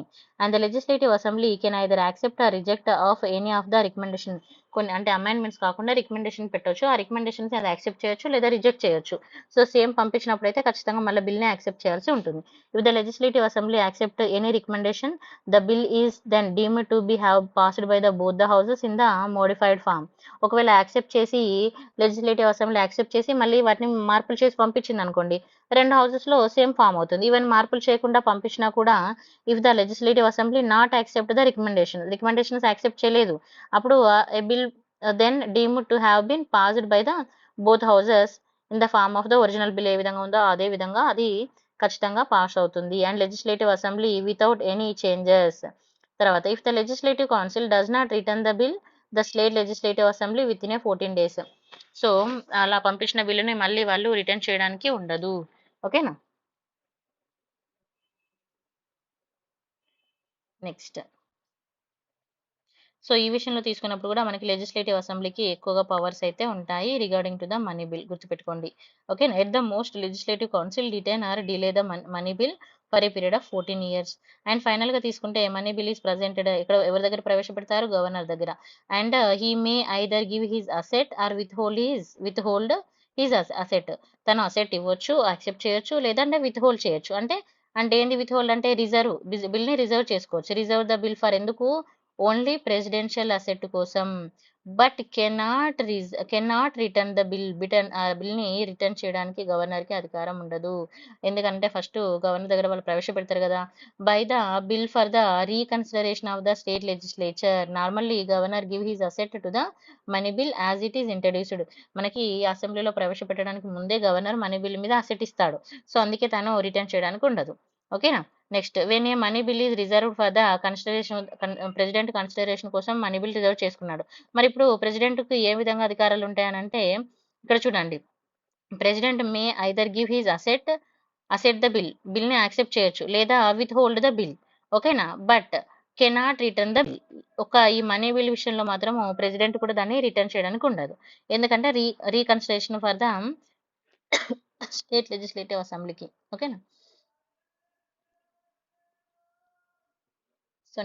And the legislative assembly can either accept or reject of any of the recommendation. కొన్ని అంటే amendments కాకుండా recommendation పెట్టవచ్చు. ఆ రికమెండేషన్స్ అది యాక్సెప్ట్ చేయొచ్చు లేదా రిజెక్ట్ చేయొచ్చు. సో సేమ్ పంపించినప్పుడు అయితే ఖచ్చితంగా మళ్ళీ బిల్ని యాక్సెప్ట్ చేయాల్సి ఉంటుంది. If the legislative assembly accept any recommendation the bill is then deemed to be have passed by the both the houses in the modified form. ఒకవేళ యాక్సెప్ట్ చేసి లెజిస్లేటివ్ అసెంబ్లీ యాక్సెప్ట్ చేసి మళ్ళీ వాటిని మార్పులు చేసి పంపించింది అనుకోండి, రెండు హౌసెస్లో సేమ్ ఫామ్ అవుతుంది. ఈవెన్ మార్పులు చేయకుండా పంపించినా కూడా if the legislative assembly not accept the recommendations accept చేయలేదు, అప్పుడు a bill then deemed to have been passed by the both houses in the form of the original bill. ఏ విధంగా ఉందో అదే విధంగా అది ఖచ్చితంగా పాస్ అవుతుంది. And legislative assembly without any changes. తర్వాత if the legislative council does not return the bill the state legislative assembly within a 14 days. So అలా పంపించిన బిల్లుని మళ్ళీ వాళ్ళు రిటర్న్ చేయడానికి ఉండదు. ఓకేనా. నెక్స్ట్, సో ఈ విషయంలో తీసుకున్నప్పుడు కూడా మనకి లెజిస్లేటివ్ అసెంబ్లీకి ఎక్కువగా పవర్స్ అయితే ఉంటాయి regarding to the money bill. గుర్తుపెట్టుకోండి. ఓకేనా. At the most legislative council detain or delay the money bill for a period of 14 years. అండ్ ఫైనల్గా తీసుకుంటే మనీ బిల్ ఈస్ ప్రజెంటెడ్ ఇక్కడ ఎవరి దగ్గర ప్రవేశపెడతారు? గవర్నర్ దగ్గర. And he may either give his assent or withhold his assent. తను assent ఇవ్వచ్చు, యాక్సెప్ట్ చేయొచ్చు, లేదంటే విత్ హోల్డ్ చేయొచ్చు. అంటే ఏంది విత్ హోల్డ్ అంటే? బిల్ని రిజర్వ్ చేసుకోవచ్చు. రిజర్వ్ ద బిల్ ఫర్ ఎందుకు? ఓన్లీ ప్రెసిడెన్షియల్ అసెట్ కోసం. బట్ కెనాట్ రిటర్న్ ద బిల్ని రిటర్న్ చేయడానికి గవర్నర్కి అధికారం ఉండదు. ఎందుకంటే ఫస్ట్ గవర్నర్ దగ్గర వాళ్ళు ప్రవేశపెడతారు కదా. By the bill for the reconsideration of the state legislature normally governor give his asset to the money bill as it is introduced. మనకి అసెంబ్లీలో ప్రవేశపెట్టడానికి ముందే గవర్నర్ మనీ బిల్ మీద అసెట్ ఇస్తాడు. సో అందుకే తను రిటర్న్ చేయడానికి ఉండదు. ఓకేనా. Next when a money bill is reserve for the consideration, president consideration కోసం మనీ బిల్ రిజర్వ్ చేసుకున్నాడు. మరి ఇప్పుడు ప్రెసిడెంట్కి ఏ విధంగా అధికారాలు ఉంటాయనంటే ఇక్కడ చూడండి, president may either give his assent the బిల్ని యాక్సెప్ట్ చేయొచ్చు లేదా విత్ హోల్డ్ ద బిల్. ఓకేనా. But cannot return the bill. ఈ మనీ బిల్ విషయంలో మాత్రం ప్రెసిడెంట్ కూడా దాన్ని రిటర్న్ చేయడానికి ఉండదు. ఎందుకంటే reconsideration for the state legislative అసెంబ్లీకి. ఓకేనా. సో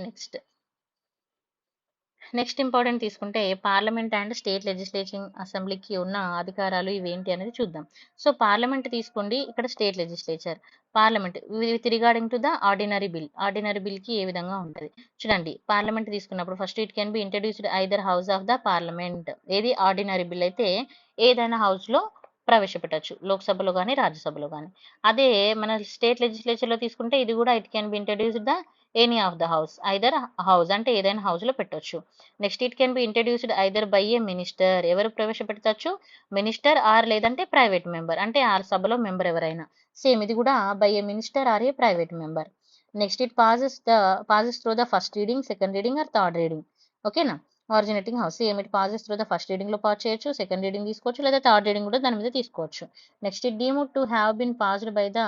నెక్స్ట్ ఇంపార్టెంట్ తీసుకుంటే పార్లమెంట్ అండ్ స్టేట్ లెజిస్లేటింగ్ అసెంబ్లీకి ఉన్న అధికారాలు ఇవేంటి అనేది చూద్దాం. సో పార్లమెంట్ తీసుకోండి, ఇక్కడ state legislature. Parliament with regarding to the ordinary బిల్కి ఏ విధంగా ఉంటుంది చూడండి. పార్లమెంట్ తీసుకున్నప్పుడు first it can be introduced either house of the parliament. ఏది ఆర్డినరీ బిల్ అయితే ఏదైనా హౌస్లో ప్రవేశపెట్టచ్చు, లోక్సభలో కానీ రాజ్యసభలో కానీ. అదే మన స్టేట్ లెజిస్లేచర్లో తీసుకుంటే ఇది కూడా it can be introduced the any of the house, either house అంటే ఏదైనా హౌస్లో పెట్టవచ్చు. Next it can be introduced either by a minister. ఎవరు ప్రవేశపెట్టచ్చు? మినిస్టర్ ఆర్ లేదంటే ప్రైవేట్ మెంబర్, అంటే ఆ సభలో మెంబర్ ఎవరైనా. సేమ్ ఇది కూడా by a minister or a private member. Next it passes through the first reading, second reading or third reading. ఓకేనా. Originating house same it passes through the first reading లో pass చేయొచ్చు, second reading తీసుకోవచ్చు లేదా third reading కూడా దాని మీద తీసుకోవచ్చు. Next it deemed to have been passed by the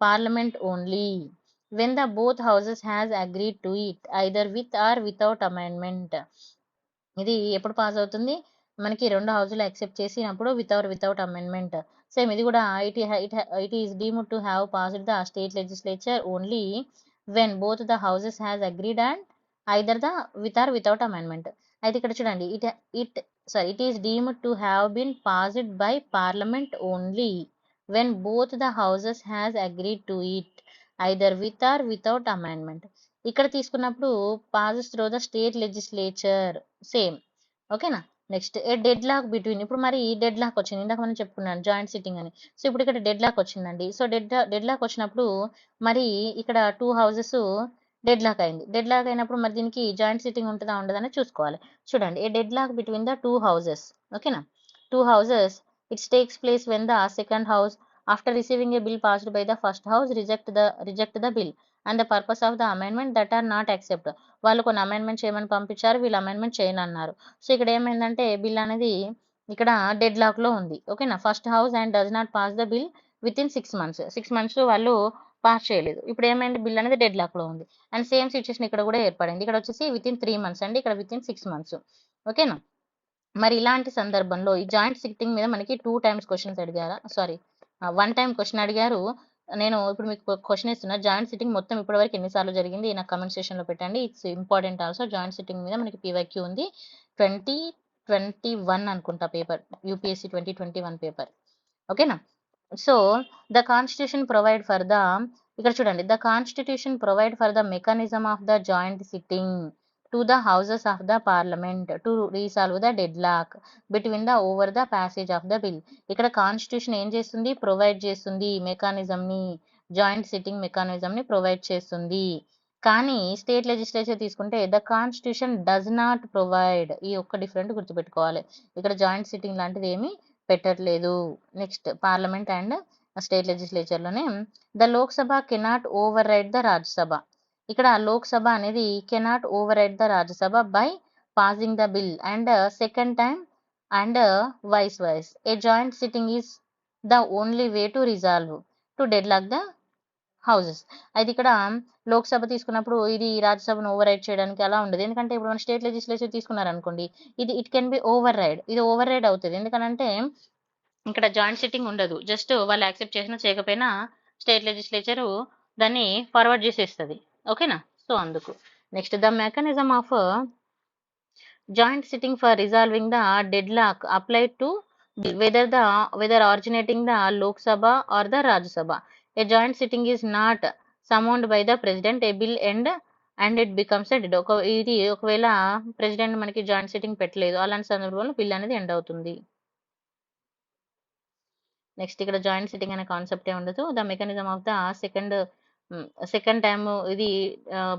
parliament only when the both houses has agreed to it either with or without amendment. ఇది ఎప్పుడు పాస్ అవుతుంది? మనకి రెండు హౌజులు యాక్సెప్ట్ చేసినప్పుడు వితౌట్ అమెండ్మెంట్. సేమ్ ఇది కూడా it is deemed to have passed the state legislature only when both the houses has agreed and either the with or without amendment. అయితే ఇక్కడ చూడండి, it is deemed to have been passed by parliament only when both the houses has agreed to it either with or without amendment. ఇక్కడ తీసుకున్నప్పుడు passes through the state legislature same. ఓకేనా. Next ఏ deadlock between. ఇప్పుడు మరి dead lock వచ్చింది, ఇందాక మనం చెప్పుకున్నాను joint sitting అని. సో ఇప్పుడు ఇక్కడ డెడ్ లాక్ వచ్చిందండి. సో డెడ్ లాక్ వచ్చినప్పుడు మరి ఇక్కడ టూ హౌసెస్ డెడ్ లాక్ అయింది. డెడ్ లాక్ అయినప్పుడు మరి దీనికి జాయింట్ సిట్టింగ్ ఉంటుందా ఉండదని చూసుకోవాలి. చూడండి, a deadlock between the two houses. ఓకేనా. Two houses it's takes place when the second house after receiving a bill passed by the first house reject the bill and the purpose of the amendment that are not accept. వాళ్ళు కొన్ని amendment చేయమని పంపించారు, వీళ్ళు amendment చేయను అన్నారు. So ఇక్కడ ఏమైందంటే bill అనేది ఇక్కడ డెడ్ లాక్ లో ఉంది. ఓకేనా. First house and does not pass the bill with in 6 months. 6 months వాళ్ళు పాస్ చేయలేదు. ఇప్పుడు ఏమైంది, బిల్ అనేది డెడ్ లాక్ లో ఉంది. అండ్ సేమ్ సిచ్యువేషన్ ఇక్కడ కూడా ఏర్పడింది. ఇక్కడ వచ్చేసి విత్ ఇన్ 3 months అండి, ఇక్కడ విత్ ఇన్ 6 months. ఓకేనా. మరి ఇలాంటి సందర్భంలో ఈ జాయింట్ సిట్టింగ్ మీద మనకి 2 times క్వశ్చన్స్ అడిగారా, సారీ 1 time క్వశ్చన్ అడిగారు. నేను ఇప్పుడు మీకు క్వశ్చన్ ఇస్తున్నా, జాయింట్ సిట్టింగ్ మొత్తం ఇప్పటివరకు ఎన్నిసార్లు జరిగింది నాకు కమెంట్ సెక్షన్లో పెట్టండి. It's important also. Joint sitting మీద మనకి పీవైక్యూ ఉంది. 2021 అనుకుంటా పేపర్, యూపీఎస్సీ 2021 పేపర్. ఓకేనా. So the constitution provide for the, ఇక్కడ చూడండి, the constitution provide for the mechanism of the joint sitting to the houses of the parliament to resolve the deadlock between the over the passage of the bill. ఇక్కడ constitution ఏం చేస్తుంది, provide చేస్తుంది mechanism ని, joint sitting mechanism ని provide చేస్తుంది. కానీ state legislature తీసుకుంటే the constitution does not provide. ఈ ఒక్క డిఫరెంట్ గుర్తుపెట్టుకోవాలి. ఇక్కడ జాయింట్ సిట్టింగ్ లాంటిది ఏమీ పెట్టట్లేదు. Next parliament and state legislature లోనే the Lok Sabha cannot override the Rajya Sabha. ఇక్కడ లోక్సభ అనేది cannot override the Rajya Sabha by passing the bill and second time and vice a joint sitting is the only way to resolve to deadlock the houses. అయితే ఇక్కడ లోక్సభ తీసుకున్నప్పుడు ఇది రాజ్యసభను over ride చేయడానికి అలా ఉండదు. ఎందుకంటే ఇప్పుడు మన స్టేట్ లెజిస్లేచర్ తీసుకున్నారనుకోండి, it can be override, ఇది ఓవర్ రైడ్ అవుతుంది. ఎందుకంటే ఇక్కడ జాయింట్ సిట్టింగ్ ఉండదు, జస్ట్ వాళ్ళు యాక్సెప్ట్ చేసినా చేయకపోయినా స్టేట్ లెజిస్లేచర్ దాన్ని ఫార్వర్డ్ చేసేస్తుంది. ఓకేనా. సో అందుకు next the mechanism of joint sitting for resolving the deadlock apply to whether originating the Lok Sabha or the Rajya Sabha. A joint sitting is not summoned by the president. A bill and and it becomes a dead. ఇది ఒకవేళ president మనకి joint sitting పెట్టలేదు, అలాంటి సందర్భంలో bill అనేది end అవుతుంది. Next ఇక్కడ joint sitting అనే కాన్సెప్టే ఉండదు. The mechanism of the second time ఇది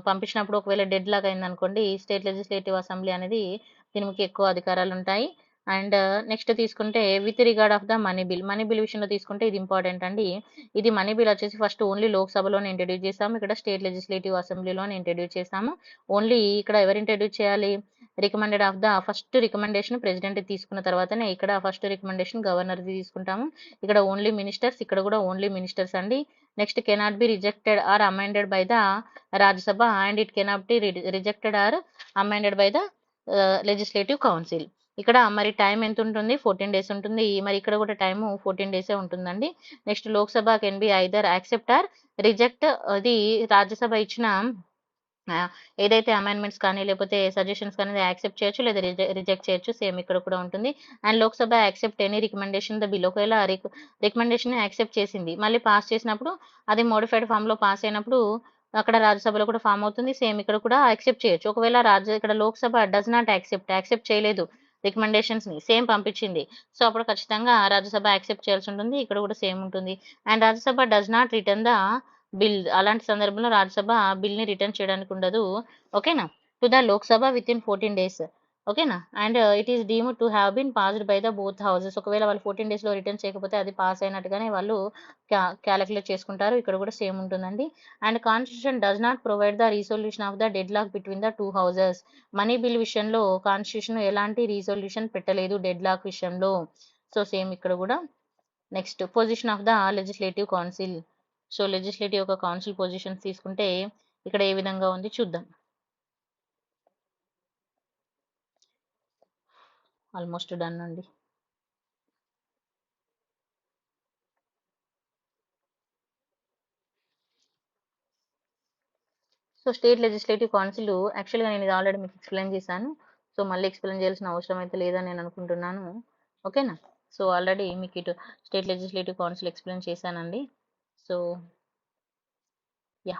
పంపించినప్పుడు ఒకవేళ డెడ్ లాగా అయిందనుకోండి, స్టేట్ లెజిస్లేటివ్ అసెంబ్లీ అనేది దీనికి ఎక్కువ అధికారాలు ఉంటాయి. అండ్ నెక్స్ట్ తీసుకుంటే with regard of the money bill. Money bill విషయంలో తీసుకుంటే ఇది ఇంపార్టెంట్ అండి. ఇది మనీ బిల్ వచ్చేసి ఫస్ట్ ఓన్లీ లోక్సభలోనే ఇంట్రడ్యూస్ చేస్తాము, ఇక్కడ స్టేట్ లెజిస్లేటివ్ అసెంబ్లీలోనే ఇంట్రడ్యూస్ చేస్తాము. ఓన్లీ ఇక్కడ ఎవరు ఇంట్రడ్యూస్ చేయాలి? Recommended of the first recommendation president తీసుకున్న తర్వాతనే ఇక్కడ ఫస్ట్ రికమెండేషన్ గవర్నర్ తీసుకుంటాము. ఇక్కడ ఓన్లీ మినిస్టర్స్, ఇక్కడ కూడా ఓన్లీ మినిస్టర్స్ అండి. Next cannot be rejected or amended by the Rajya Sabha and it cannot be rejected or amended by the legislative council. ఇక్కడ మరి టైం ఎంత ఉంటుంది? 14 days ఉంటుంది. మరి ఇక్కడ కూడా టైం 14 days ఉంటుందండి. Next Lok Sabha can be either accept or reject. ఇది రాజ్యసభ ఇచ్చిన ఏదైతే అమెండ్మెంట్స్ కానీ లేకపోతే సజెషన్స్ కానీ యాక్సెప్ట్ చేయొచ్చు లేదా రిజెక్ట్ చేయొచ్చు. సేమ్ ఇక్కడ కూడా ఉంటుంది. And Lok Sabha accept any recommendation the bill. ఒకవేళ రికమెండేషన్ యాక్సెప్ట్ చేసింది, మళ్ళీ పాస్ చేసినప్పుడు అది మోడిఫైడ్ ఫామ్లో పాస్ అయినప్పుడు అక్కడ రాజ్యసభలో కూడా ఫామ్ అవుతుంది. సేమ్ ఇక్కడ కూడా యాక్సెప్ట్ చేయొచ్చు. ఒకవేళ ఇక్కడ లోక్సభ డస్ నాట్ యాక్సెప్ట్ చేయలేదు రికమెండేషన్స్ ని, సేమ్ పంపించింది, సో అప్పుడు ఖచ్చితంగా రాజ్యసభ యాక్సెప్ట్ చేయాల్సి ఉంటుంది. ఇక్కడ కూడా సేమ్ ఉంటుంది. And Rajya Sabha does not return the bill. అలాంటి సందర్భంలో రాజ్యసభ బిల్ ని రిటర్న్ చేయడానికి ఉండదు. ఓకేనా? To the Lok Sabha with in 14 days. ఓకేనా? And it is deemed to have been passed by the both houses. ఒకవేళ వాళ్ళు 14 days లో రిటర్న్ చేయకపోతే అది పాస్ అయినట్టుగానే వాళ్ళు క్యాలిక్యులేట్ చేసుకుంటారు. ఇక్కడ కూడా సేమ్ ఉంటుందండి. And constitution does not provide the resolution of the deadlock between the 2 houses. Money bill విషయంలో కాన్స్టిట్యూషన్ ఎలాంటి రిసొల్యూషన్ పెట్టలేదు డెడ్ లాక్ విషయంలో. సో సేమ్ ఇక్కడ కూడా. Next position of the legislative council. So legislative యొక్క council positions తీసుకుంటే ఇక్కడ ఏ విధంగా ఉంది చూద్దాం. ఆల్మోస్ట్ డన్ అండి. సో స్టేట్ లెజిస్లేటివ్ కౌన్సిల్ యాక్చువల్గా నేను ఇది ఆల్రెడీ మీకు ఎక్స్ప్లెయిన్ చేశాను. సో మళ్ళీ ఎక్స్ప్లెయిన్ చేయాల్సిన అవసరం అయితే లేదని నేను అనుకుంటున్నాను. ఓకేనా? సో ఆల్రెడీ మీకు ఇటు స్టేట్ లెజిస్లేటివ్ కౌన్సిల్ ఎక్స్ప్లెయిన్ చేశానండి. సో యా,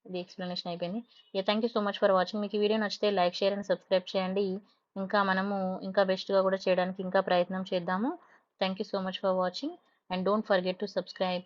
ఇది ఎక్స్ప్లెనేషన్ అయిపోయింది. Thank you so much for watching. మీకు ఈ వీడియో నచ్చితే లైక్, షేర్ అండ్ సబ్స్క్రైబ్ చేయండి. ఇంకా మనము ఇంకా బెస్ట్గా కూడా చేయడానికి ఇంకా ప్రయత్నం చేద్దాము. Thank you so much for watching and don't forget to subscribe.